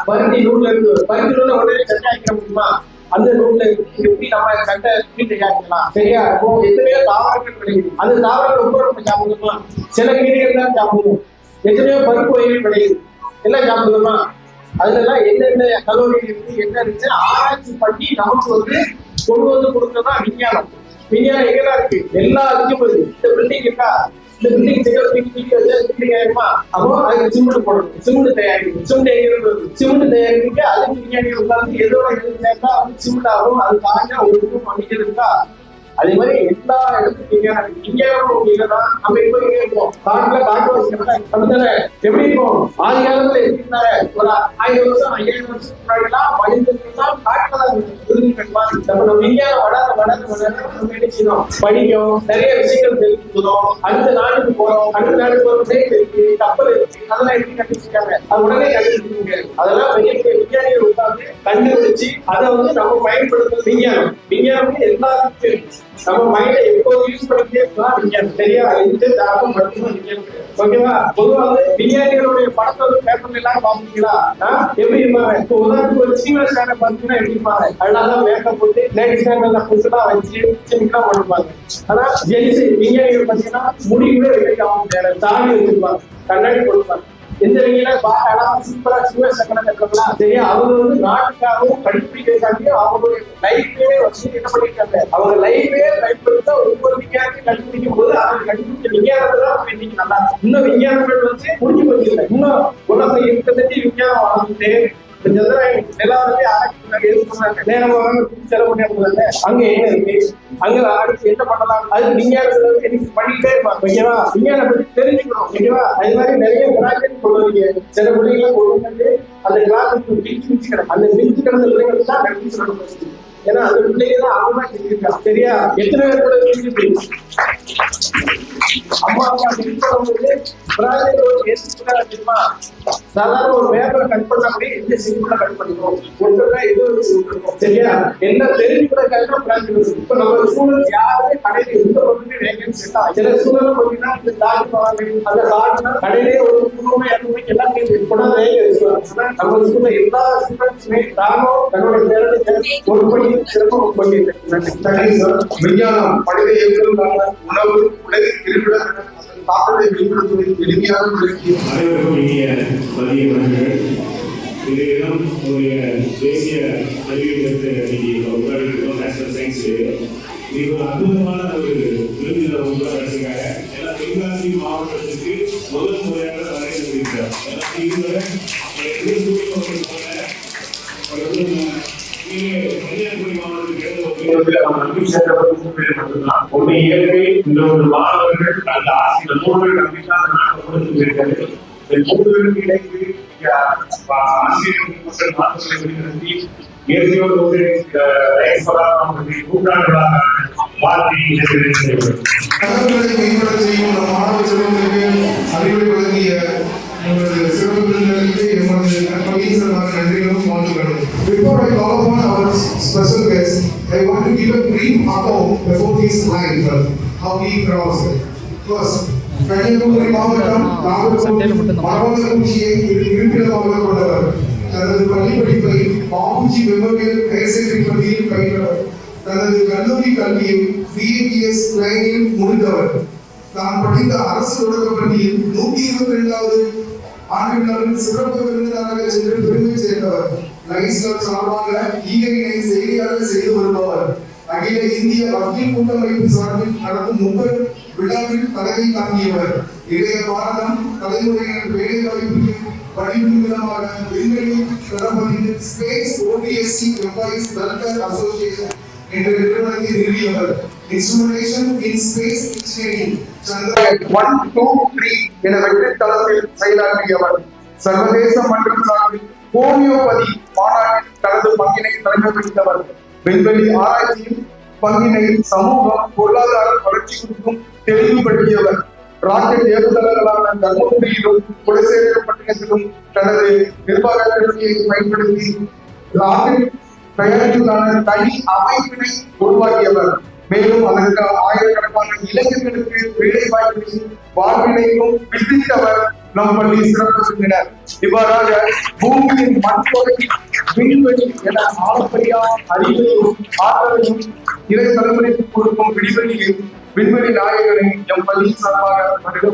S8: பருத்தி நூல்ல இருந்து. பருத்தி நூல்ல உடனே சட்டை ஆக்கிட முடியுமா? அந்த நூல்ல எப்படி நம்ம சட்டை தயாரிக்கலாம், சரியா? இப்போ எத்தனையோ தாவரங்கள் விளையுது, அந்த தாவரங்கள் ரொம்ப நம்ம சாப்பிடுமா? சில கீரைகள் தான் சாப்பிடுவோம். எத்தனையோ பருப்பு வகைகள் விளையுது, எல்லாம் சாப்பிடுமா? அதுலாம் என்னென்ன கலோரி இருக்கு, என்ன இருக்கு ஆராய்ச்சி பண்ணி நமக்கு கொண்டு வந்து கொடுத்தா விஞ்ஞானம். விஞ்ஞானம் எங்கதான் இருக்கு? எல்லா இதுக்கும் வருது. இந்த பில்டிங் இருக்கா, இந்த பில்டிங் பில்டிங் ஆயிருமா? அப்போ அதுக்கு சிமெண்ட் போடணும், சிமெண்ட் தயாரிக்கணும். சிமெண்ட் எங்க இருந்து? சிமெண்ட் தயாரிக்க அதுக்கு விஞ்ஞானிகள் உட்கார்ந்து எதோட சேர்ந்தா சிமெண்ட் ஆகும், அது தாங்க ஒரு மணிகள் இருக்கா? அதே மாதிரி எல்லா இடத்துக்கும் விஞ்ஞானம் இல்லைன்னா நம்ம எப்ப எங்க இருப்போம்? காட்டு வச்சுக்கிறோம், அப்படித்தானே? எப்படி இருக்கும்? ஆதி காலத்துல எப்படி இருந்தாரு? ஒரு 1000 வருஷம் 5000 வருஷத்துக்கு முன்னாடிலாம் மனிதர்கள்லாம் காட்டுலதான் நம்ம விஞ்ஞானம் வளர நம்ம என்ன செய்யணும்? படிக்கும், நிறைய விஷயங்கள் தெரிஞ்சுக்கிறோம், அடுத்த நாட்டுக்கு போறோம், அடுத்த நாட்டுக்கு ஒரு பிளேட் இருக்கு, கப்பல் இருக்கு, அதெல்லாம் எப்படி கண்டுபிடிச்சிருக்காங்க? அது உடனே கண்டுபிடிக்க முடியாது. அதெல்லாம் பெரிய பெரிய விஞ்ஞானிகள் உட்கார்ந்து கண்டுபிடிச்சு அதை நம்ம பயன்படுத்துறது விஞ்ஞானம். விஞ்ஞானம் எல்லாருக்கும் நம்ம மைண்டை எப்போது யூஸ் பண்ணிட்டே இருக்கலாம் விஞ்ஞானம், சரியா? இது தாகம் மட்டும் விஞ்ஞானம், ஓகேவா? பொதுவாக விஞ்ஞானிகளுடைய படத்தை பேப்பர்ல எல்லாம் பாப்பீங்களா? எப்படி இருப்பாங்க? இப்போ உதாரணத்துக்கு ஒரு சினிமா ஸ்டாண்டர்ட் பார்த்தீங்கன்னா எப்படி இருப்பாங்க? அதனாலதான் மேக்கப் போட்டு லேடிஸ் ஸ்டாண்டர்ட்ல புதுசா வச்சு சின்னதா பண்ணுவாங்க. ஆனா ஜென்ஸ் விஞ்ஞானிகள் பார்த்தீங்கன்னா முடி கூட வைக்காம தாடி வச்சிருப்பாங்க, கண்ணாடி கொடுப்பாங்க. எந்த விஞ்ஞான பார்க்கலாம் சூப்பரா சிவ சக்கரம் கட்டலாம், சரியா? அவங்க நாட்டுக்காகவும் கண்டுபிடிக்கிறதுக்காகவும் அவங்களுடைய லைஃபே வச்சு என்ன பண்ணிருக்காங்க? அவங்க லைஃபே பயன்படுத்த ஒவ்வொரு விஞ்ஞானத்தையும் கண்டுபிடிக்கும் போது அவங்க கண்டுபிடிச்ச விஞ்ஞானத்தை இன்னைக்கு நல்லா இன்னும் விஞ்ஞானங்கள் புரிஞ்சு போச்சுல்ல. இன்னும் உலகம் இருக்கிறது விஞ்ஞானம் வளர்ந்துட்டு சந்திராயன் நிலாவிலே ஆராய்ச்சி நேரமாக செலவு பண்ணிருந்தாங்க. அங்க என்ன இருக்கு, அங்க அடுத்து என்ன பண்ணலாம், அது விஞ்ஞானத்துல பண்ணிட்டே இருப்பாங்க, ஓகேவா? விஞ்ஞானம் பத்தி தெரிஞ்சுக்கணும், ஓகேவா? அது மாதிரி நிறைய கிராஜுவேட் சொல்லுவீங்க, சில பிள்ளைகளை கொண்டு வந்து அந்த கிளாஸுக்கு பிரிச்சு கிடக்கும், அந்த பிரிச்சு கிடந்த பிள்ளைகள் தான் கண்டிச்சு. ஏன்னா அந்த பிள்ளைங்க தான் அவங்க தான் செஞ்சிருக்காங்க, சரியா? எத்தனை பேர் கூட அம்மா அப்பா தெரியுமா? சாதாரண ஒரு பேப்பரை கட் பண்ணா கூட எந்த சிம்பிளா கட் பண்ணிக்கணும், ஒன்றுனா இது இருக்கும், சரியா? என்ன தெரிஞ்சு கூட இப்ப நம்ம ஸ்டூடெண்ட்ஸ் யாருமே கடையில எந்த பொருளுமே வேகன்சி இல்ல. சில ஸ்டூடெண்ட் பார்த்தீங்கன்னா இந்த கார்டு வாங்க, அந்த கார்டுனா கடையிலே ஒரு 200 எல்லாம் கொண்டாந்து நம்ம ஸ்கூல்ல எல்லா ஸ்டூடெண்ட்ஸுமே தானும் தன்னோட பேரனை ஒரு படி சிறப்பாக பண்ணியிருக்கேன்.
S9: விஞ்ஞானம் மனித இயற்கைக்கான உணவு உலகில் இருப்பிடம் தாக்கத்தை வெளிப்படுத்துவதில் எளிமையாக
S10: அனைவருக்கும் இனிய மதிய வணக்கங்கள். இந்த இடம் ஒரு தேசிய அறிவியலுக்கு உருவாக்கியிருக்கோம், நேஷனல் சயின்ஸ் டே. இது ஒரு அற்புதமான ஒரு விருதுகளை உருவாக்கிருக்காங்க. எல்லாம் தென்காசி மாவட்டத்துக்கு முதல் முறையாக வரைந்திருக்கிறார். இதுவரை கன்னியாகுமரி
S8: ஒன்று இயற்கை, இன்னொரு மாணவர்கள், அந்த ஆசிரியர் 3 பேர் நம்பிக்கையான நாட்டை கொடுத்து இருக்காரு. இந்த 3 பேருக்கு இடையே ஆசிரியர் மக்கள் மாற்றங்களை நடத்தி இயற்கையோடு ஒரு நூற்றாண்டுகளாக மாற்றி
S9: கலந்துரை மேம்பட செய்யும் நம் மாணவ செல்வங்களுக்கு அறிவுரை வழங்கிய எங்களது சிறப்பு விருந்தினருக்கு எமது நற்பணியின் சார்பாக நன்றிகளும் வாழ்த்துக்களும். Before I call upon our special guest, I want to give a brief account about his life, how he crossed it. First, Kanyakumari மாவட்டம் மரவள்ளக்குறிச்சியை இருப்பிடமாக கொண்டவர். தனது பள்ளி படிப்பை பாபுஜி மெமோரியல் ஹையர் செகண்டரி பள்ளியில் பயின்றவர். தனது கல்லூரி கல்வியை BABS லைனில் முடித்தவர். தான் படித்த அரசு தொடக்க பள்ளியில் 122வது ஆண்டு சிறப்பு விருந்தினராக சென்று பெருமை சேர்ந்தவர். லைன்ஸ்லர் சார்பாக ஈகையினை செய்தியாக செய்து வருபவர். அகில இந்திய வக்கீல் கூட்டமைப்பு சார்பில் நடக்கும் 30 விழாவில் தலைமை தாங்கியவர். இளைய பாரதம் தலைமுறையினர் வேலை வாய்ப்புக்கு பணிபுரியும் விதமாக விண்வெளி தளபதி space OPSC employees welfare association என்ற நிறுவனத்தை நிறுவியவர். Instrumentation in space engineering Chandrayaan 1, 2, 3 என வெற்றி தளத்தில் செயலாற்றியவர். சர்வதேச மன்றம் சார்பில் ஹோமியோபதி மாநாட்டில் தனது பங்கினை தலைமை வகித்தவர். விண்வெளி ஆராய்ச்சியில் பங்கினை சமூகம் பொருளாதார வளர்ச்சி குறித்தும் தெளிவுபடுத்தியவர். ராக்கெட் ஏவுதளங்களான தர்மபுரியிலும் குலசேகரப்பட்டினத்திலும் தனது நிர்வாக திறமையை பயன்படுத்தி ராக்கெட் தயாரிப்புக்கான தனி அமைப்பினை உருவாக்கியவர். மேலும் அதற்கு ஆயிரக்கணக்கான இளைஞர்களுக்கு வேலை வாய்ப்பையும் வாழ்வினையும் வித்திட்டவர் நம் பள்ளி சிறப்பு விருந்தினர். இவ்வாறாக பூமியின் மற்றொரு விண்வெளி என ஆழப்படியா அறிவையும் ஆற்றலையும் இறை தலைமுறைக்கு கொடுக்கும் விண்வெளி நாயகனை எம் பள்ளி சார்பாக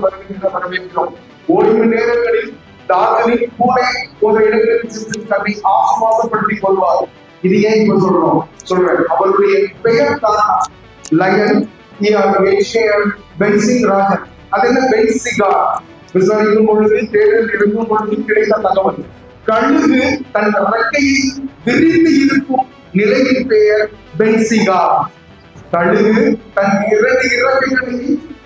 S9: வருகின்ற வரவேற்கிறோம். ஓய்வு நேரங்களில் டார்ஜிலிங், பூனே போன்ற இடங்களுக்கு சென்று தன்னை ஆசுவாசப்படுத்திக் கொள்வார். இது ஏன் இப்ப சொல்றேன். அவருடைய பெயர் தான் லயன் பென்சிங் ராஜன். அது என்ன பென்சிகா? விசாரிக்கும் பொழுது, தேடல் இருக்கும் பொழுது கிடைத்த தகவல். கழுகு தன் ரெக்கையை விரிந்து இருக்கும் நிலையின் பெயர் பென்சிகா. கழுகு தன் 2 இறக்கைகளை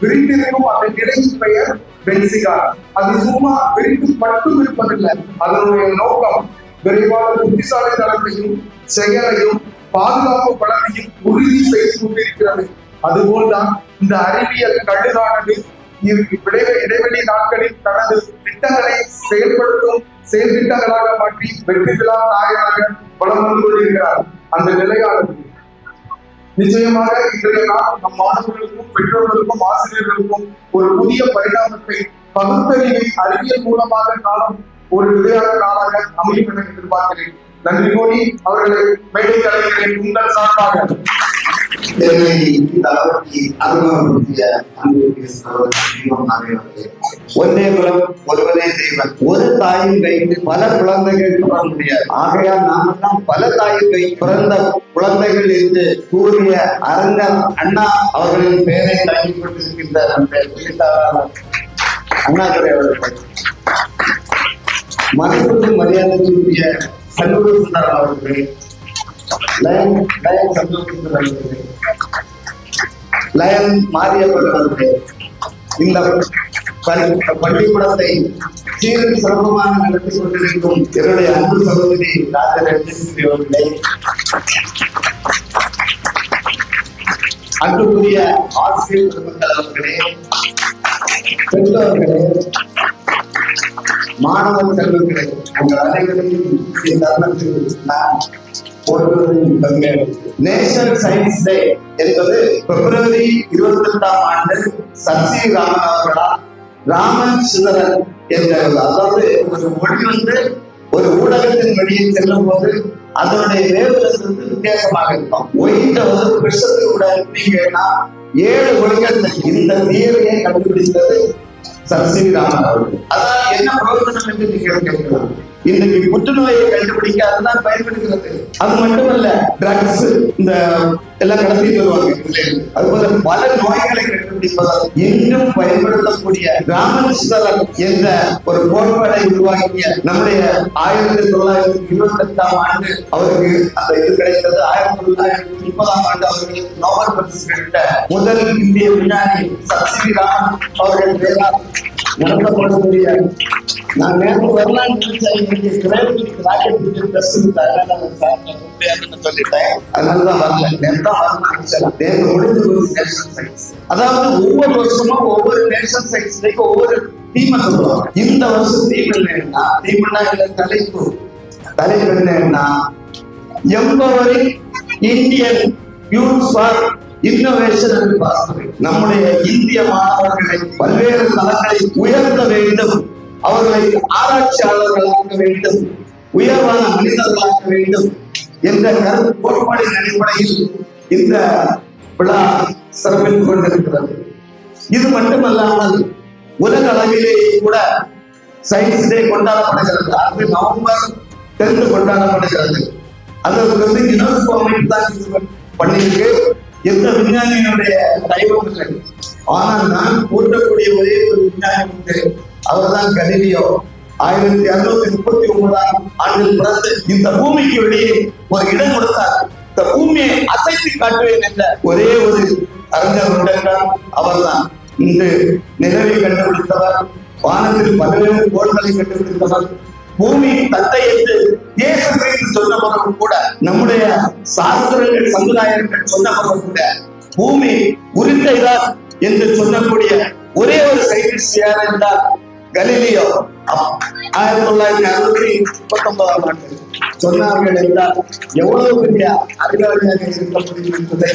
S9: விரிந்திருக்கும் அந்த நிலையின் பெயர் பென்சிகா. அது சும்மா விரிந்து மட்டும் இருப்பதில்லை. அதனுடைய நோக்கம் விரைவான புத்திசாலித்தனத்தையும் செயலையும் பாதுகாப்பு பலத்தையும் உறுதி செய்து கொண்டிருக்கிறது. அதுபோல்தான் இந்த அறிவியல் கழுகானது இடைவெளி நாட்களில் தனது திட்டங்களை செயல்படுத்தும் செயல் திட்டங்களாக மாற்றி வெற்றி விழா நாயகராக வலம் வந்து கொண்டிருக்கிறார். அந்த நிலையானது நிச்சயமாக இன்றைய நாள் நம் மாணவர்களுக்கும் பெற்றோர்களுக்கும் ஆசிரியர்களுக்கும் ஒரு புதிய பரிணாமத்தை பகுத்தறிவை அறிவியல் மூலமாக காணும் ஒரு விளையாட்டு நாளாக அமையும் என எதிர்பார்க்கிறேன். நன்றி கூறி அவர்களை மேடை கலைஞரின் உங்கள் சார்பாக
S4: ஒன்னே குலம் ஒருவனே தெய்வம். ஒரு தாயின் வயிற்று பல குழந்தைகள் பிறக்க முடியாது. ஆகையால் நாமெல்லாம் பல தாயின் வயிற்று பிறந்த குழந்தைகள் என்று கூறிய அறிஞர் அண்ணா அவர்களின் பெயரை தாங்கிக் கொண்டிருக்கின்ற அண்ணாதுரை அவர்கள், மதிப்புக்கு மரியாதைக்குரிய சண்முக சுந்தரம் அவர்களே, லயன் சண்முக சுந்தரம் அவர்களே, லயன் மாரியப்பன் அவர்களே, இந்த பள்ளிக்கூடத்தை சீரும் சிறப்புமாக நடத்தி கொண்டிருக்கும் என்னுடைய அன்பு சகோதரி ராஜலட்சுமி அவர்களே, அன்புக்குரிய ஆசிரியர் பெருமக்கள் அவர்களே, பெற்றோர்களே, மாணவ செல்வங்களே, உங்கள் அனைவரையும் நேஷனல் சயின்ஸ் டே என்பது பிப்ரவரி 28ஆம் ஆண்டு சசி ராமன் அவர்களால் ராமன் சுந்தரன் என்ற, அதாவது ஒரு மொழி வந்து ஒரு ஊடகத்தின் வழியே செல்லும் போது அதனுடைய வேவுறது வந்து வித்தியாசமாக இருக்கும். ஒயிட்ட ஒரு விஷத்தை கூட நீங்கன்னா 7 மொழிகள் இந்த தியரியை கண்டுபிடித்தது சசி ராமன் அவர்கள். அதான் என்ன பிரயோஜனம் என்று நீங்கள் கேட்கலாம். இன்னைக்கு புற்றுநோயை கண்டுபிடிக்க அதுதான் பயன்படுகிறது. அது மட்டுமல்ல, ட்ரக்ஸ் இந்த எல்லாம் கடத்திட்டு வருவாங்க. அதுபோல பல நோய்களை கண்டுபிடிப்பதால் இன்னும் பயன்படுத்தக்கூடிய ராமன் என்ற ஒரு கோட்பாடை உருவாக்கிய நம்முடைய 1928ஆம் ஆண்டு அவருக்கு அந்த இது கிடைத்தது. 1930ஆம் ஆண்டு அவர்களுக்கு நோபல் பரிசு கிடைத்த முதல் இந்திய விஞ்ஞானி சசி ராமன் அவர்கள் பெயரால் நடத்தப்படக்கூடிய, நான் நேற்று வரலான்னு சொல்லிட்டேன், அதனாலதான் வரல. அதாவது ஒவ்வொரு வருஷமும் ஒவ்வொரு நேஷனல் சயின்ஸ் டேக்கு ஒவ்வொரு தீமை சொல்லுவாங்க. இந்த வருஷம் தீம் என்னன்னா, தலைப்பு என்னன்னா, empowering Indian youth for innovation and prosperity. நம்முடைய இந்திய மாணவர்களை பல்வேறு தளங்களை உயர்த்த வேண்டும், அவர்களை ஆராய்ச்சியாளர்களாக்க வேண்டும், உயர்வான மனிதர்களாக்க வேண்டும் என்ற கருத்து கோட்பாடின் அடிப்படையில் இந்த விழா சிறப்பித்துக் கொண்டிருக்கிறது. இது மட்டுமல்லாமல் உலக அளவிலேயே கூட சயின்ஸ் டே கொண்டாடப்படுகிறது. அது நவம்பர் 10 கொண்டாடப்படுகிறது. அதற்கு வந்து யுனெஸ்கோ அமைப்பு தான் பண்ணியிருக்கு. எந்த விஞ்ஞானியினுடைய தயவும் இல்லை. ஆனால் நான் கூட்டக்கூடிய ஒரே ஒரு விஞ்ஞானி உண்டு, அவர்தான் கலிலியோ. 1639ஆம் ஆண்டில் பிறந்து இந்த பூமிக்கு வெளியே ஒரு இடம் கொடுத்தார். இந்த பூமியை அசைத்து காட்டுவேன் என்ற ஒரே ஒரு அறிஞர் உண்டென்றால் அவர்தான். இந்த நிலவை கண்டுபிடித்தவர், வானத்தில் பல்வேறு கோள்களை கண்டுபிடித்தவர், பூமி தட்டை என்று இயேசு கிறிஸ்து சொன்னவர்கள் கூட, நம்முடைய சாஸ்திரங்கள் சமுதாயங்கள் சொன்னவர்கள் கூட பூமி உருண்டைதான் என்று சொல்லக்கூடிய ஒரே ஒரு சயின்டிஸ்ட் யார் என்றால் கலீலியோ 1939ஆம் ஆண்டு சொன்னார்கள் என்றால் எவ்வளவு பெரிய அறிவாளியாக இருக்க முடியும் என்பதை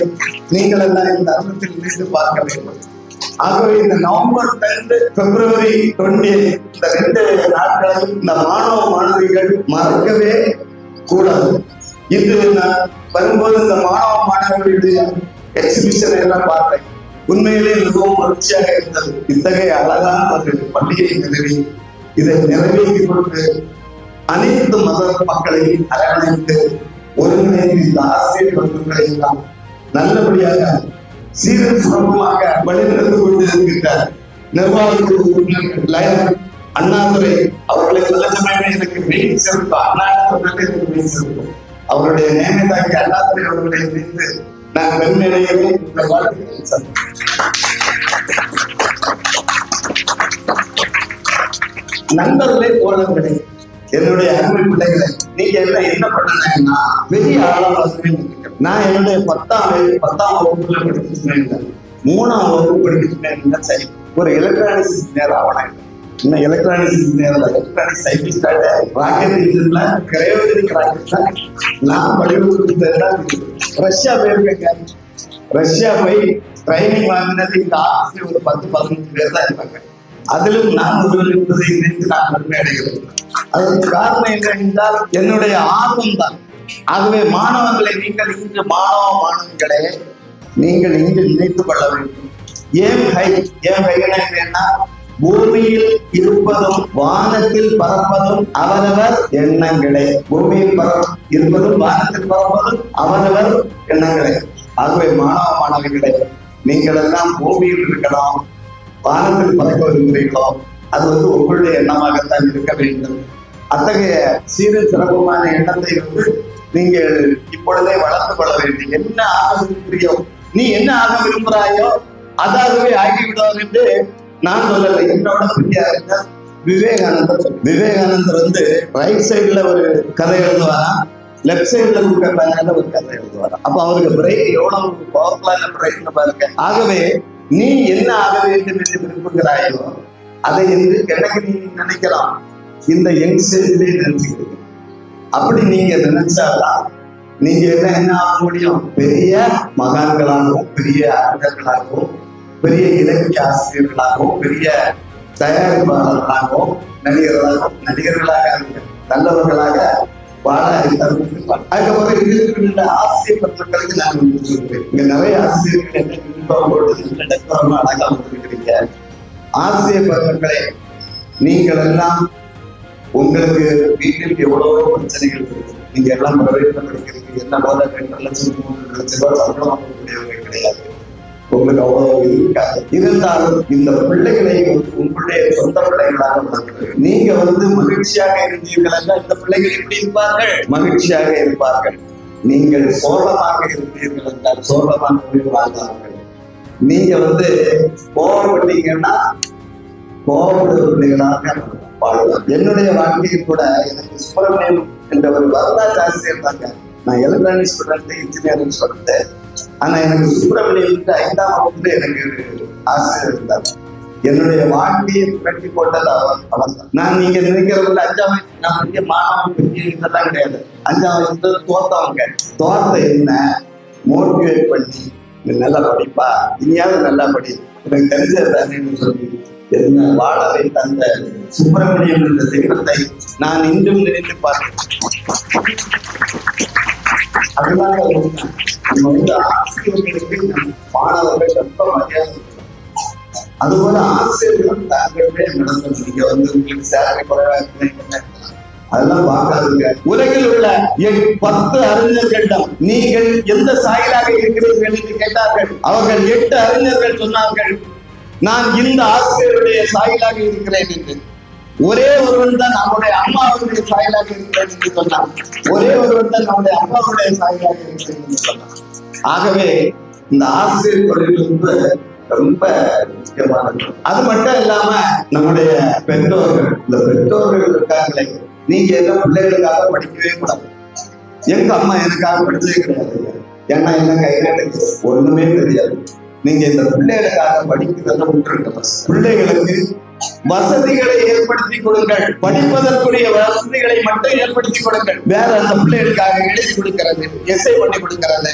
S4: நீங்கள் எல்லாம் இந்த அர்த்தத்தில் இருந்து பார்க்க வேண்டும். ஆகவே இந்த நவம்பர் 10 பிப்ரவரி 20 இந்த 2 நாட்களையும் இந்த மாணவ மாணவிகள் மறக்கவே கூடாது. இன்று நான் வரும்போது இந்த மாணவ மாணவர்களுடைய எக்ஸிபிஷனை எல்லாம் பார்த்தேன். உண்மையிலே மிகவும் மகிழ்ச்சியாக இருந்தது. இத்தகைய அழகான ஒரு பள்ளியை நிறுவி இதை நிறைவேற்றி கொண்டு அனைத்து மத மக்களையும் அரவணைத்து ஒருங்கிணைந்து இந்த ஆசிரியர் பண்புகளை எல்லாம் நல்லபடியாக சீரும் சிறப்புமாக வழிநடந்து கொண்டிருக்கின்ற நிர்வாக உறுப்பினர்கள் லயன் அண்ணாதுரை அவர்களை சொல்ல சமயமே எனக்கு மெயின் சிறப்பு அண்ணாதுரை மெயின் சிறப்பு அவருடைய நேமத்தாக்கி அண்ணாதுரை அவர்களை இணைந்து நான் பெருமையிலேயே இந்த வாழ்க்கையை நண்பர்களே தோழர்களே என்னுடைய அருமை பிள்ளைகளை நீங்க என்ன பண்ணீங்கன்னா பெரிய ஆளாளர்களே நான் என்னுடைய 10ஆம் வகுப்புல படிச்சுட்டேன் 3ஆம் வகுப்பு படிச்சுட்டேன் சரி ஒரு எலக்ட்ரானிக்ஸ் இன்ஜினியர் ஆகணும் இன்னும் electronics engineer electronic scientist rocket இன்ஜின்ல கிரையோஜெனிக் ராக்கெட் நான் வடிவமைப்பு ரஷ்யா போயிருக்கேன். ரஷ்யா போய் ட்ரைனிங் வாங்கினது இந்த ஆசிரியர் ஒரு 10-15 பேர் தான் இருப்பாங்க. அதிலும் நான் முதல் என்பதை நினைத்து நான் பெருமை அடைகிறேன். அதற்கு காரணம் என்ன என்றால் என்னுடைய ஆர்வம் தான். ஆகவே மாணவர்களை நீங்கள் இன்று மாணவர்களே நீங்கள் இன்று நினைத்துக் கொள்ள வேண்டும். ஏன் ஹைனா பூமியில் இருப்பதும் வானத்தில் பறப்பதும் அவரவர் எண்ணங்களே. பூமியில் இருப்பதும் வானத்தில் பறப்பதும் அவரவர் எண்ணங்களே. ஆகவே மாணவிகளே நீங்கள் எல்லாம் பூமியில் இருக்கணும், வானத்தில் பறக்க விரும்புகிறீர்களோ அது உங்களுடைய எண்ணமாகத்தான் இருக்க வேண்டும். அத்தகைய சீரும் சிறப்புமான எண்ணத்தை நீங்கள் இப்பொழுதே வளர்த்து கொள்ள வேண்டும். என்ன ஆக விரும்புகிறியோ நீ என்ன ஆக விரும்புகிறாயோ அதாகவே ஆகிவிடுவார் என்று நான் சொல்லலை. என்னோட பெரிய அறிஞர் விவேகானந்தர் ரைட் சைட்ல ஒரு கதை எழுதுவாரா, லெப்ட் சைட்ல இருக்க பேனல ஒரு கதை எழுதுவாரா. அப்ப அவருக்கு பிரெயின் எவ்வளவு பவர்ஃபுல்லான பிரெயின் பாருங்க. ஆகவே நீ என்ன ஆக வேண்டும் என்று விரும்புகிறாயோ அதை எனக்கு நீ நினைக்கலாம். இந்த யங் ஸ்டேஜ்லயே நினைச்சுக்கிறீங்க. அப்படி நீங்க நினைச்சாதான் நீங்க என்ன ஆக முடியும், பெரிய மகான்களாகவும் பெரிய அறிஞர்களாகவும் பெரிய இலக்கிய ஆசிரியர்களாகவும் பெரிய தயாரிப்பாளர்களாகவும் நடிகர்களாக நல்லவர்களாக வாழ தருவாங்க. அதுக்கப்புறம் இருக்கிற ஆசிரியர் பெருமக்களுக்கு நான் சொல்றேன். இங்க நிறைய ஆசிரியர்கள் என்ன யூனிஃபார்ம் போட்டு நடக்கிறவங்க அழகா வந்திருக்கிறீங்க. ஆசிரியர் பெருமக்களே நீங்கள் எல்லாம் உங்களுக்கு வீட்டில் எவ்வளவோ பிரச்சனைகள் இருக்கு. நீங்க எல்லாம் பிரைவேட்ல படிக்கிறீங்க. என்ன போல 2 லட்சம் 3 லட்சம் ரூபாய் சம்பளம் வாங்கக்கூடியவங்க கிடையாது. உங்களுக்கு அவ்வளவு இருக்காது. இருந்தாலும் இந்த பிள்ளைகளை உங்களுடைய சொந்த பிள்ளைகளாக வளர்க்கிறது. நீங்க மகிழ்ச்சியாக இருந்தீர்கள் என்றால் இந்த பிள்ளைகள் எப்படி இருப்பார்கள்? மகிழ்ச்சியாக இருப்பார்கள். நீங்கள் சோகமாக இருந்தீர்கள் என்றால் சோகமாக வாழ்ந்தார்கள். நீங்க கோபப்பட்டீங்கன்னா கோபப்படுற பிள்ளைகளாக வாழ்வார். என்னுடைய வாழ்க்கையில் கூட எனக்கு சுப்பிரமணியம் என்ற ஒரு வரலாற்று ஆசிரியர் தாங்க. நான் எலக்ட்ரானிக் ஸ்டூடெண்ட், இன்ஜினியரிங் ஸ்டூடெண்ட். ஆனா எனக்கு சுப்பிரமணியம் 5ஆம் வகுப்புல எனக்கு ஆசிரியர் இருந்தார். என்னுடைய வாழ்க்கையை புரட்டி போட்டது அவர் தான். நான் நீங்க நினைக்கிறவங்க 5ஆம் வயசு நான் பெரிய மாணவன் பெரிய இதெல்லாம் கிடையாது. 5ஆம் வயசுல தோத்த என்ன மோட்டிவேட் பண்ணி நல்லா படிப்பா, இனியாவது நல்லா படி, எனக்கு தெரிஞ்சதானேன்னு சொல்லி என்ன வாழ வைத்த அந்த சுப்பிரமணியம் என்ற தெய்வத்தை நான் இன்றும் நினைத்து பார்க்கிறேன். அதனால நம்ம ஆசிரியர்களுக்கு மாணவர்கள் ரொம்ப மரியாதை. அதுபோல ஆசிரியர்களும் தாங்களே நடந்தது. நீங்க உங்களுக்கு சேலரி குறைவா இருக்கு அதெல்லாம் பார்க்காதுங்க. உலகில் உள்ள 10 அறிஞர்களிடம் நீங்கள் எந்த சாயலாக இருக்கிறீர்கள் என்று கேட்டார்கள். அவர்கள் 8 அறிஞர்கள் சொன்னார்கள் நான் இந்த ஆசிரியருடைய சாயலாக இருக்கிறேன் என்று. ஒரே ஒருவன் தான் நம்முடைய அம்மாவுடைய சாயலாக இருக்கிறேன் என்று சொன்னான். ஒரே ஒருவன் தான் நம்முடைய அம்மாவுடைய சாயலாக இருக்கிறேன் என்று சொன்னான். ஆகவே இந்த ஆசிரியர் தொழில் ரொம்ப முக்கியமானது. அது மட்டும் இல்லாம நம்முடைய பெற்றோர்கள், இந்த பெற்றோர்கள் இருக்காங்களே, நீங்க எல்லாம் பிள்ளைகளுக்காக படிக்கவே கூடாது. எங்க அம்மா எனக்காக படிச்சதே கிடையாது. ஏன்னா என்ன கைநாட்டுக்கு ஒண்ணுமே தெரியாது. நீங்க இந்த பிள்ளைகளுக்காக படிக்கிறத விட்டுருங்க. பிள்ளைகளுக்கு வசதிகளை ஏற்படுத்தி கொடுங்கள். படிப்பதற்குரிய வசதிகளை மட்டும் ஏற்படுத்தி கொடுங்கள். வேற அந்த பிள்ளைகளுக்காக எழுதி கொடுக்கிறது, எஸ்ஐ பண்ணி கொடுக்கிறது,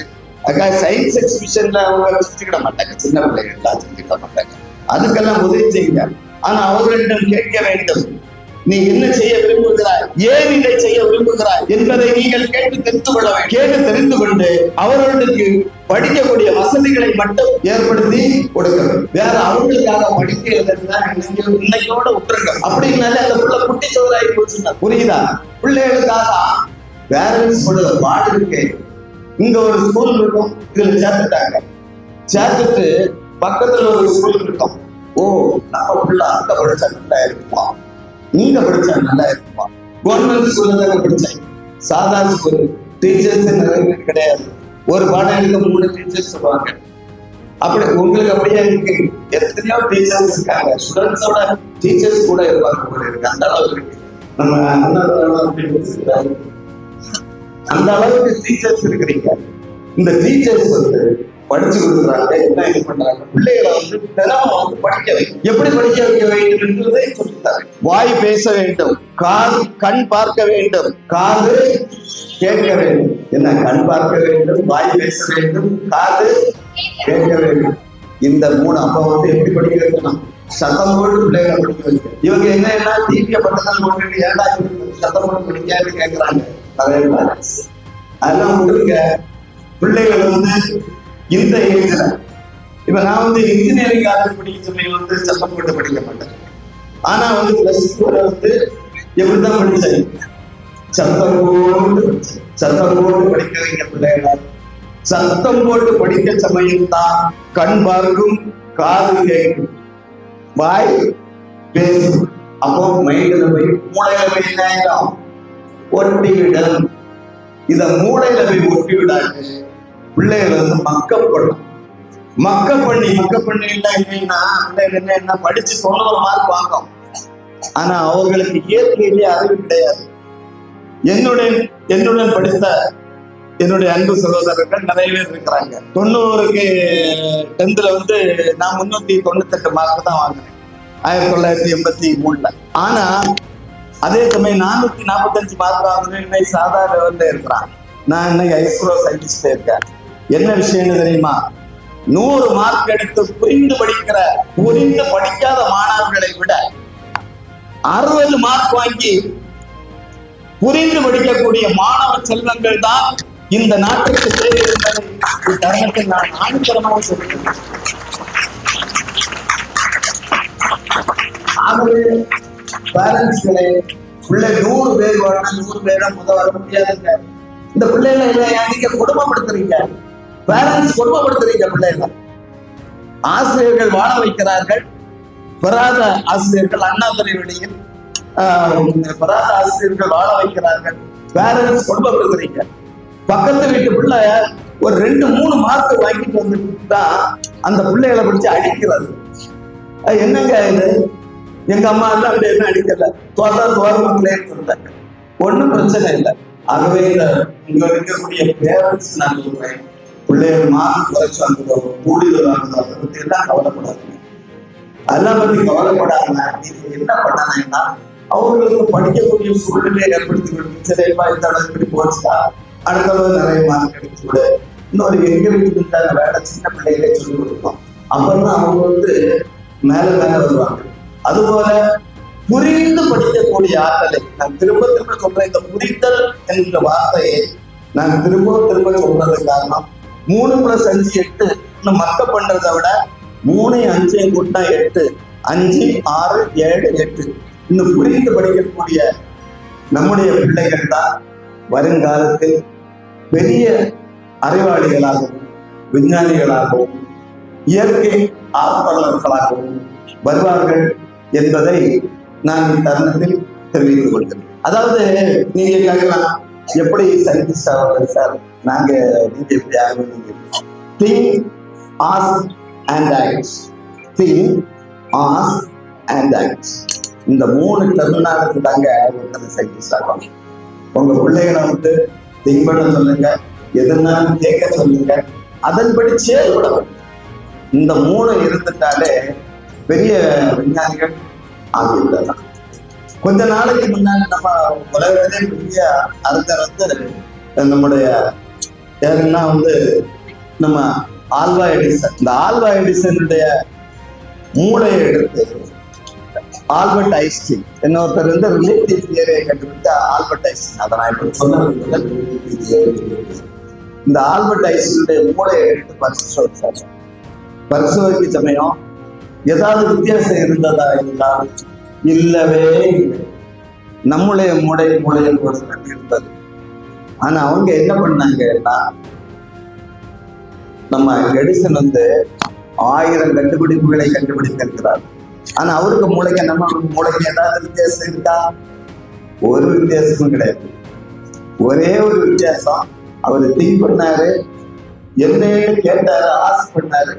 S4: சயின்ஸ் எக்ஸிபிஷன்ல அவங்க செஞ்சுக்கிட மாட்டாங்க. சின்ன பிள்ளைகள் எல்லாம் செஞ்சுக்கிட மாட்டாங்க. அதுக்கெல்லாம் உதவி செய்யுங்க. ஆனா அவர்களிடம் கேட்க வேண்டும், நீ என்ன செய்ய விரும்புகிறாய், ஏன் இதை செய்ய விரும்புகிறாய் என்பதை நீங்கள் கேட்டு தெரிந்து கொள்ள வேண்டும். கேட்டு தெரிந்து கொண்டு அவர்களுக்கு படிக்கக்கூடிய வசதிகளை மட்டும் ஏற்படுத்தி கொடுக்கணும். வேற அவங்களுக்காக படிக்கிறதுன்னா இன்னைக்கோட விட்டுருங்க. அப்படின்னாலே அந்த பிள்ளை குட்டி சோதராகி போச்சுன்னா புரியுதா? பிள்ளைகளுக்காக பேரண்ட்ஸ் பாடு இருக்கு. இங்க ஒரு ஸ்கூல் இருக்கும், இதுல சேர்த்துட்டாங்க. சேர்த்துட்டு பக்கத்துல ஒரு ஸ்கூல் இருக்கும். ஓ, நம்ம பிள்ளை அங்க படிச்சா நல்லா இருக்குமா, நீங்க படிச்சா நல்லா இருக்குமா. கவர்மெண்ட் ஸ்கூல்ல தான் படிச்சேன். சாதாரண ஸ்கூல், டீச்சர்ஸ் நிறைய பேர் கிடையாது. ஒரு பாடம் எடுக்க 3 டீச்சர்ஸ் சொல்லுவாங்க. அப்படி உங்களுக்கு அப்படியே இருக்கு. எத்தனையோ டீச்சர்ஸ் இருக்காங்க, ஸ்டூடெண்ட்ஸோட டீச்சர்ஸ் கூட இருப்பாங்க போல இருக்கு. அந்த அளவுக்கு இருக்கு. நம்ம அந்த அளவுக்கு டீச்சர்ஸ் இருக்கிறீங்க. இந்த டீச்சர்ஸ் படிச்சு கொடுக்குறாங்க. என்ன இது பண்றாங்க, பிள்ளைகளை தினமும் படிக்க வைக்கும். எப்படி படிக்க வைக்க வேண்டும் என்பதை சொல்லித்தாரு. வாய் பேச வேண்டும், கண் பார்க்க வேண்டும், காது கேட்க வேண்டும். என்ன, கண் பார்க்க வேண்டும், வாய் பேச வேண்டும், காது கேட்க வேண்டும். இந்த 3 அப்ப எப்படி படிக்க வைக்கணும்? சத்தம் போட்டு பிள்ளைகளை படிக்க வைக்க. இவங்க என்ன டிவியை பக்கத்தில் போட்டு ஏண்டா சத்தம் போட்டு படிக்கான்னு கேட்கிறாங்க நிறைய பேரண்ட்ஸ். அதெல்லாம் உங்களுக்கு பிள்ளைகள் இந்த ஏஜ்ல இப்ப நான் இன்ஜினியரிங் காலேஜ் படிக்க சொல்லி சத்தம் போட்டு படிக்க மாட்டேன். ஆனா பிளஸ் 2 எப்படிதான் படிச்சேன், சத்தம் போட்டு படிக்க வைங்க பிள்ளைகளை. சத்தம் போட்டு படிக்க சமயம் தான் கண் பார்க்கும், காது கேட்கும், வாய் பேசும். அப்போ மைண்ட்ல போய் மூளையில போய் என்ன ஆயிடும், ஒட்டிவிடும். இத மூளையில போய் ஒட்டி விடாது. பிள்ளைகளை மக்கப் பண்ணும். மக்கப் பண்ணி என்ன படிச்சு 90 மார்க் வாங்கும். ஆனா அவர்களுக்கு இயற்கையிலே அறிவு கிடையாது. என்னுடன் படித்த என்னுடைய அன்பு சகோதரர்கள் நிறைய பேர் இருக்கிறாங்க. 90க்கு 10th நான் 398 மார்க் தான் வாங்கினேன் 1983. ஆனா அதே சமயம் 445 மார்க் வாங்கினேன். இன்னைக்கு சாதாரண லெவல்ல இருக்கிறான். நான் இன்னைக்கு ஐஸ்ரோ சயின்டிஸ்ட் இருக்கேன். என்ன விஷயம்னு தெரியுமா? 100 மார்க் எடுத்து புரிந்து படிக்காத மாணவர்களை விட 60 மார்க் வாங்கி புரிந்து படிக்கக்கூடிய மாணவ செல்வங்கள் தான் இந்த நாட்டுக்கு தேவை என்பதை தருணத்தில் நான் ஆணித்தரமாக சொல்கிறேன். ஆகவே பேரண்ட்ஸ்களை பிள்ளை 100 பேர் வரணும், 100 பேரை வர முடியாதுங்க. இந்த பிள்ளைகளை நீங்க கொடுமைப்படுத்துறீங்க, பேரண்ட்ஸ் கொடுமைப்படுத்துறீங்க பிள்ளைகளை. ஆசிரியர்கள் வாழ வைக்கிறார்கள், பெறாத ஆசிரியர்கள் அண்ணாதுரை வழியில் பெறாத ஆசிரியர்கள் வாழ வைக்கிறார்கள். பேரண்ட்ஸ் கொடுமைப்படுத்துறீங்க. பக்கத்து வீட்டு பிள்ளை ஒரு 2-3 மார்க் வாங்கிட்டு வந்துட்டா அந்த பிள்ளைகளை பிடிச்சி அடிக்கிறது. என்னங்க இது? எங்க அம்மா எல்லாம் அப்படி என்ன அடிக்கல, தோரமங்களேன்னு சொல்றாங்க. ஒன்றும் பிரச்சனை இல்லை. ஆகவே இங்க இருக்கக்கூடிய பேரண்ட்ஸ் நான் சொல்றேன், பிள்ளைகள் மார்க் குறைச்சு வாங்குதோ கூடுதல் வாங்குதோ அதை பத்தி எல்லாம் கவலைப்படாதுங்க. அதெல்லாம் பத்தி கவலைப்படாம நீங்க என்ன பண்ணாங்கன்னா அவங்களுக்கு படிக்கக்கூடிய சூழ்நிலையை ஏற்படுத்தி கொடுத்து, சரிப்பா இந்த அளவுக்கு இப்படி போச்சுட்டா அடுத்தவங்க நிறைய மார்க் எடுத்து விடு, இன்னொரு எங்க வீட்டுக்கு வேலை சின்ன பிள்ளைகளே சொல்லி கொடுப்போம். அப்பதான் அவங்க மேல வருவாங்க. அதுபோல புரிந்து படிக்கக்கூடிய ஆற்றலை நான் திரும்ப சொல்றேன். இந்த புரிதல் என்கிற வார்த்தையை நான் திரும்ப சொல்றது காரணம் 3+5 8 மக்க பண்றதை விட 3 5 கூட்டா 8 5 6 7 8 இன்னும் புரிந்து படிக்கக்கூடிய நம்முடைய பிள்ளைகள் தான் வருங்காலத்தில் பெரிய அறிவாளிகளாகவும் விஞ்ஞானிகளாகவும் இயற்கை ஆர்வலர்களாகவும் வருவார்கள் என்பதை நான் இத்தருணத்தில் தெரிவித்துக் கொள்கிறேன். அதாவது நீங்க கேட்கலாம், எப்படி சயின்டிஸ்ட் ஆகுறது சார், நீங்க எப்படி ஆகுவீங்க? Think, ask and act. Think, ask and act. இந்த 3 டெர்மினாலுக்கு தாங்க ஒருத்தர் சயின்டிஸ்ட் ஆகும். உங்க பிள்ளைகளை திங்க் பண்ண சொல்லுங்க, எதுனாலும் கேட்க சொல்லுங்க, அதன்படி செயல்பட வேண்டும். இந்த மூளை இருந்துட்டாலே பெரிய விஞ்ஞானிகள் ஆகிவிடலாம். கொஞ்ச நாளைக்கு முன்னாடி நம்ம உலகத்திலே பெரிய அறிஞர் வந்து நம்முடைய யாருன்னா வந்து நம்ம ஆல்வா எடிசன். இந்த ஆல்வா எடிசனுடைய மூளையை எடுத்து ஆல்பர்ட் ஐன்ஸ்டீன் இன்னொருத்தர் வந்து ரிலேட்டிவ் தியரியை கண்டுபிடித்த ஆல்பர்ட் ஐன்ஸ்டீன். அதை நான் இப்போ சொன்ன இந்த ஆல்பர்ட் ஐன்ஸ்டீனுடைய மூளையை எடுத்து பரிசோதிச்சாங்க. பரிசோதிக்க சமயம் ஏதாவது வித்தியாசம் இருந்ததா என்றால் இல்லவே இல்லை. நம்முடைய மூளையில் ஒரு இருந்தது. ஆனா அவங்க என்ன பண்ணாங்கன்னா, நம்ம எடிசன் வந்து 1000 கண்டுபிடிப்புகளை கண்டுபிடித்திருக்கிறார். ஆனா அவருக்கு மூளைக்கு நம்ம மூளைக்கு ஏதாவது வித்தியாசம் இருக்கா? ஒரு வித்தியாசமும் கிடையாது. ஒரே ஒரு வித்தியாசம், அவர் திங்க் பண்ணாரு, என்னன்னு கேட்டாரு, ஆசை பண்ணாரு,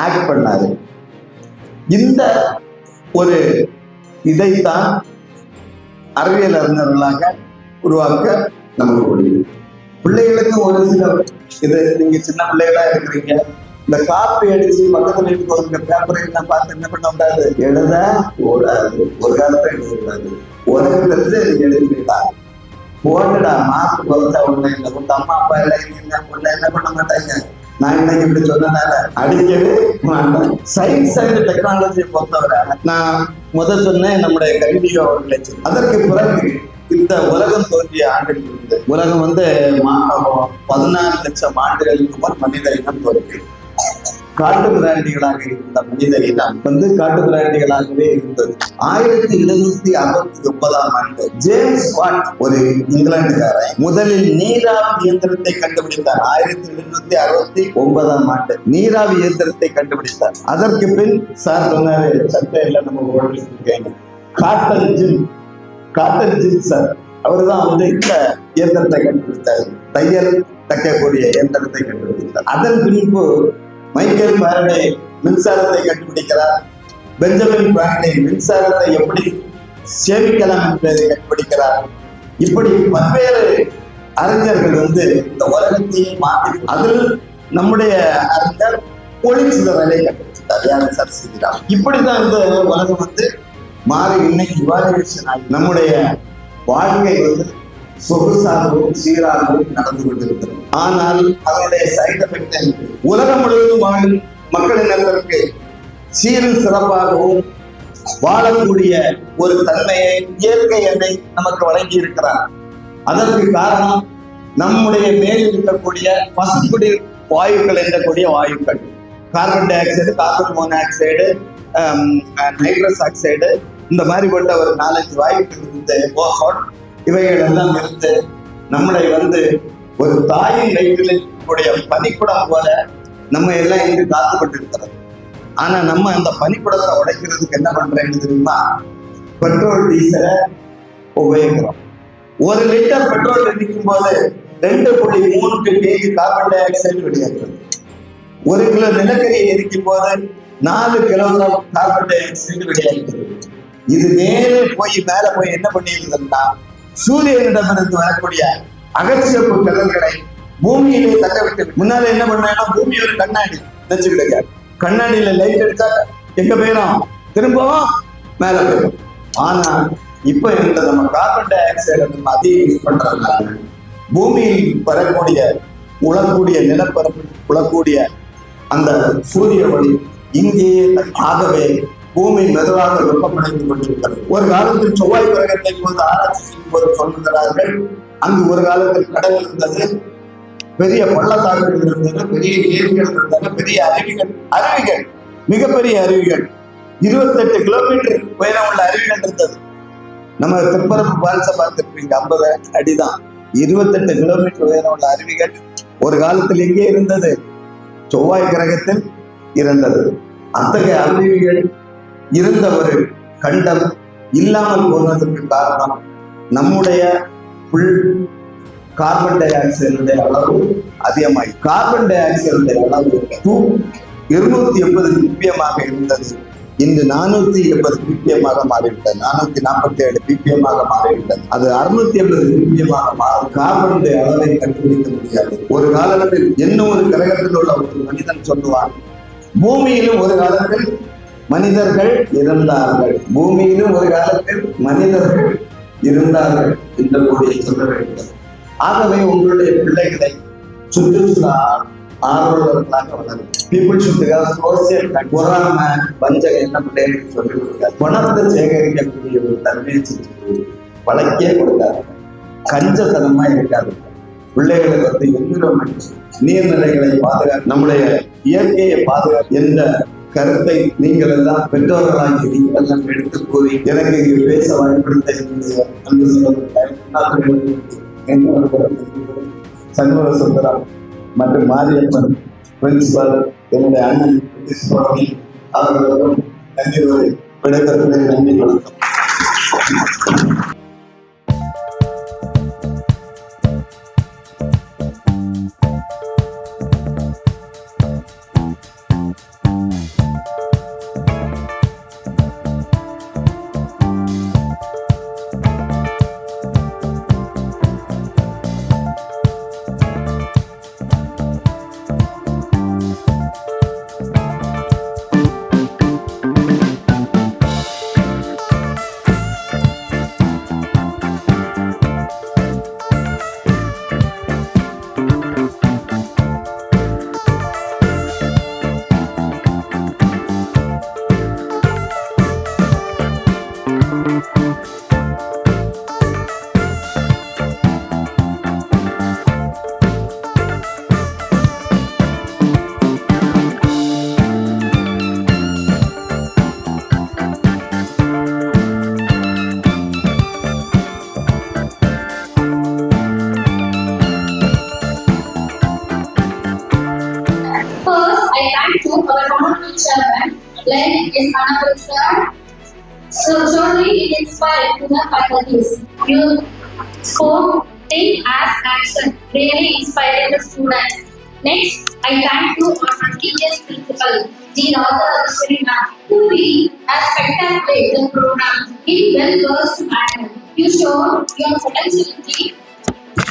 S4: ஆக்ட் பண்ணாரு. இந்த ஒரு இதைத்தான் அறிவியல் அறிஞர்களாக உருவாக்க நமக்கு முடியும். பிள்ளைகளுக்கு ஒரு சில இது, நீங்க சின்ன பிள்ளைகளா இருக்கிறீங்க, இந்த காப்பி அடிச்சு பக்கத்துல இருக்க பேப்பரை எல்லாம் பார்த்து என்ன பண்ண கூடாது, எழுத கூடாது. ஒரு காலத்தை எழுதக்கூடாது. உனக்கு தெரிஞ்சு எழுதிட்டா போட்டுடா, மார்க் வந்தா உடனே இல்லை. உங்க அம்மா அப்பா எல்லாம் என்ன பண்ண மாட்டாங்க. நான் இன்னைக்கு இப்படி சொன்னனால அடிக்கவே மாட்டேன். சயின்ஸ் அண்ட் டெக்னாலஜியை பொறுத்தவரை நான் சொன்னேன் நம்முடைய கலிலியோ அவர்களை. அதற்கு பிறகு இந்த உலகம் தோன்றிய ஆண்டில் இருந்து உலகம் வந்து 14 லட்சம் ஆண்டுகளுக்கு முன் மனித இனம் தோன்றி காட்டு பிராண்டிகளாக இருந்த மனித இனம் வந்து காட்டு பிராண்டிகளாகவே இருந்தது. 1769ஆம் ஆண்டு ஜேம்ஸ் வாட் ஒரு இங்கிலாந்துக்காரன் முதலில் நீராவி இயந்திரத்தை கண்டுபிடித்தார். 1769ஆம் ஆண்டு நீராவி இயந்திரத்தை கண்டுபிடித்தார். அதற்கு பின் சார் சொன்னாரு, சட்டையில நம்ம ஓடிட்டு காட்டன் ஜிம் சார், அவர்தான் வந்து இந்த இயந்திரத்தை கண்டுபிடித்தார். தையல் தைக்கக்கூடிய இயந்திரத்தை கண்டுபிடித்தார். அதன் பின்பு மைக்கேல் ஃபாரடே மின்சாரத்தை கண்டுபிடிக்கிறார். பெஞ்சமின் பிராங்க்லின் மின்சாரத்தை எப்படி சேமிக்கலாம் என்பதை கண்டுபிடிக்கிறார். இப்படி பல்வேறு அறிஞர்கள் வந்து இந்த உலகத்தையே மாற்றி, அதில் நம்முடைய அறிஞர் ஒளிச்சிதறலை கண்டுபிடித்தார். யாரு? சர் ஸ்ரீராம். இப்படிதான் இந்த உலகம் வந்து மாறி இன்னைக்கு இவாலுவேஷன் ஆகி நம்முடைய வாழ்க்கை வந்து சொகுசாகவும் சீராகவும் நடந்து கொண்டிருக்கிறது. ஆனால் அதனுடைய சைடு எஃபெக்ட் உலகம் முழுவதும் வாழும் மக்களினத்திற்கு சீரும் சிறப்பாகவும் வாழக்கூடிய ஒரு தன்மையை இயற்கை என்னை நமக்கு வழங்கி இருக்கிறார். அதற்கு காரணம் நம்முடைய மேலில் இருக்கக்கூடிய பசுக்குடி வாயுக்கள் என்றக்கூடிய வாயுக்கள், carbon di oxide, carbon monoxide, nitrous oxide, இந்த மாதிரி போட்ட ஒரு 4-5 வாயுக்கள் இருந்து ஓசோன், இவைகள் எல்லாம் இருந்து நம்மளை வந்து ஒரு தாயின் வயிற்றில் இருக்கக்கூடிய பனிக்குடம் போல நம்ம எல்லாம் இங்கு காத்து கொண்டிருக்கிறது. ஆனா நம்ம அந்த பனிக்குடத்தை உடைக்கிறதுக்கு என்ன பண்றேன்னு தெரியுமா? பெட்ரோல் டீசலை உபயோகிக்கிறோம். 1 லிட்டர் பெட்ரோல் எரிக்கும் போது 2.3 kg கார்பன் டை ஆக்சைடு வெளியாகிறது. 1 கிலோ நிலக்கரி எரிக்கும் போது 4 கிலோகிராம் கார்பன் டை ஆக்சைடு வெளியாகிறது. இது நேரே போய் மேல போய் என்ன பண்ணியிருந்தா, சூரியனிடமிருந்து வரக்கூடிய அகச்சிவப்பு கதிர்களை பூமியிலே தக்க விட்டு, முன்னால என்ன பண்ணா, பூமி ஒரு கண்ணாடி நினைச்சுக்கிட்டு, கண்ணாடியில லைட் எடுத்தா எங்க போயிடும், திரும்பவும் மேல போயிடும். ஆனா இப்ப இந்த நம்ம கார்பன் டை ஆக்சைடு நம்ம அதிகம் யூஸ் பண்றதுனால பூமியில் வரக்கூடிய உழக்கூடிய நிலப்பரப்பு உழக்கூடிய அந்த சூரிய ஒளி இங்கேயே, ஆகவே பூமி மெதுவாக வெப்பமடைந்து கொண்டிருக்கிறது. ஒரு காலத்தில் செவ்வாய் கிரகத்தை போது ஆராய்ச்சி செய்யும் போது சொல்லுகிறார்கள், அங்கு ஒரு காலத்தில் கடல் இருந்தது, பெரிய பள்ளத்தாக்குகள் இருந்தது, பெரிய ஏரிகள் இருந்தன, பெரிய அருவிகள், மிகப்பெரிய அருவிகள், 28 கிலோமீட்டர் உயரம் உள்ள அருவிகள் இருந்தது. நம்ம திருப்பரப்பு பால்ஸை பார்த்துருப்பீங்க, 50 அடிதான். 28 கிலோமீட்டர் உயரம் உள்ள அருவிகள் ஒரு காலத்தில் எங்கே இருந்தது? செவ்வாய் கிரகத்தில் இருந்தது. அத்தகைய அருவிகள் இருந்த ஒரு கண்டம் இல்லாமல் போனதற்கு காரணம் நம்முடைய கார்பன் டை ஆக்சைடுடைய அளவு அதிகமாகி, கார்பன் டை ஆக்சைடுடைய அளவு 280 ppm இருந்தது. இன்று 480 ppm மாறிவிட்டது. 447 ppm மாறிவிட்டது. அது 680 ppm மாறும். கார்பனுடைய அளவை கண்டுபிடிக்க முடியாது. ஒரு காலத்தில் என்ன ஒரு கிரகத்தில் உள்ள ஒரு மனிதன் சொல்லுவான், பூமியிலும் ஒரு காலத்தில் மனிதர்கள் இருந்தார்கள். பூமியிலும் ஒரு காலத்தில் மனிதர்கள் இருந்தார்கள் என்று கூடிய சொல்ல வேண்டும். ஆகவே உங்களுடைய பிள்ளைகளை சுற்றுச்சூழல் ஆர்வலர்களாக வளரும். பீப்புள் should have social பொறாம வஞ்சகம் என்ன பிள்ளைகளுக்கு சொல்லிக் கொடுக்காது. பணத்தை சேகரிக்கக்கூடிய ஒரு தன்மையை வழக்கே கொடுக்காது. கஞ்சத்தனமா இருக்காது. பிள்ளைகளுக்கு என்விரான்மெண்ட் நீர்நிலைகளை பாதுகாக்க, நம்முடைய இயற்கையை பாதுகாக்க என்ற கருத்தை நீங்கள் எல்லாம் பெற்றோர்களாகி நீங்கள் எல்லாம் எடுத்து கூறி எனக்கு இங்கு பேச வாய்ப்படுத்த சண்முக சுந்தரம் மற்றும் மாரியப்பன் பிரின்சிபல், என்னுடைய அண்ணன் அவர்களுக்கும் நன்றி விடைபெறுவதை நன்றி வணக்கம்.
S11: I thank to our honorable chairman, Lane S. Anapur sir. So surely it inspired to the faculties. You spoke, think as action, really inspired the students. Next, I thank to our teachers principal, G. Radha Shrina, who we as spectacular the program in well-versed manner. You showed your potentiality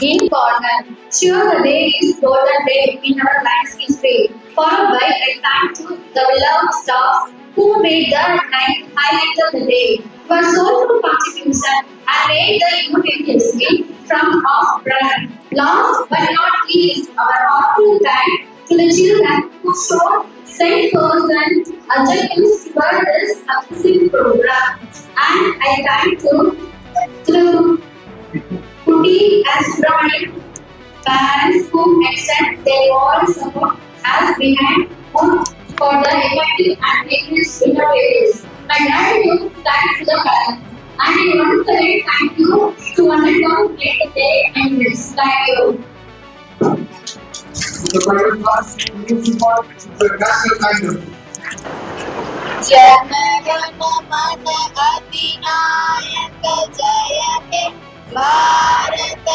S11: in corner. Sure, the day is golden day in our life's history. Followed by a thank to the beloved staff who made the night highlight of the day. For soulful contribution and made the immediacy from off brand. Last but not least, our heartful thanks to the children who showed same person adjectives toward this successful program. And I thank to Kuti and Subramanian parents who extend their all support as behind for the effective and rigorous innovators. My gratitude thanks to the parents. And I once again thank you to undergo great day and this. Thank you.
S9: The final class is the national anthem.
S1: जनगण मन अधिनायक जय हे भारत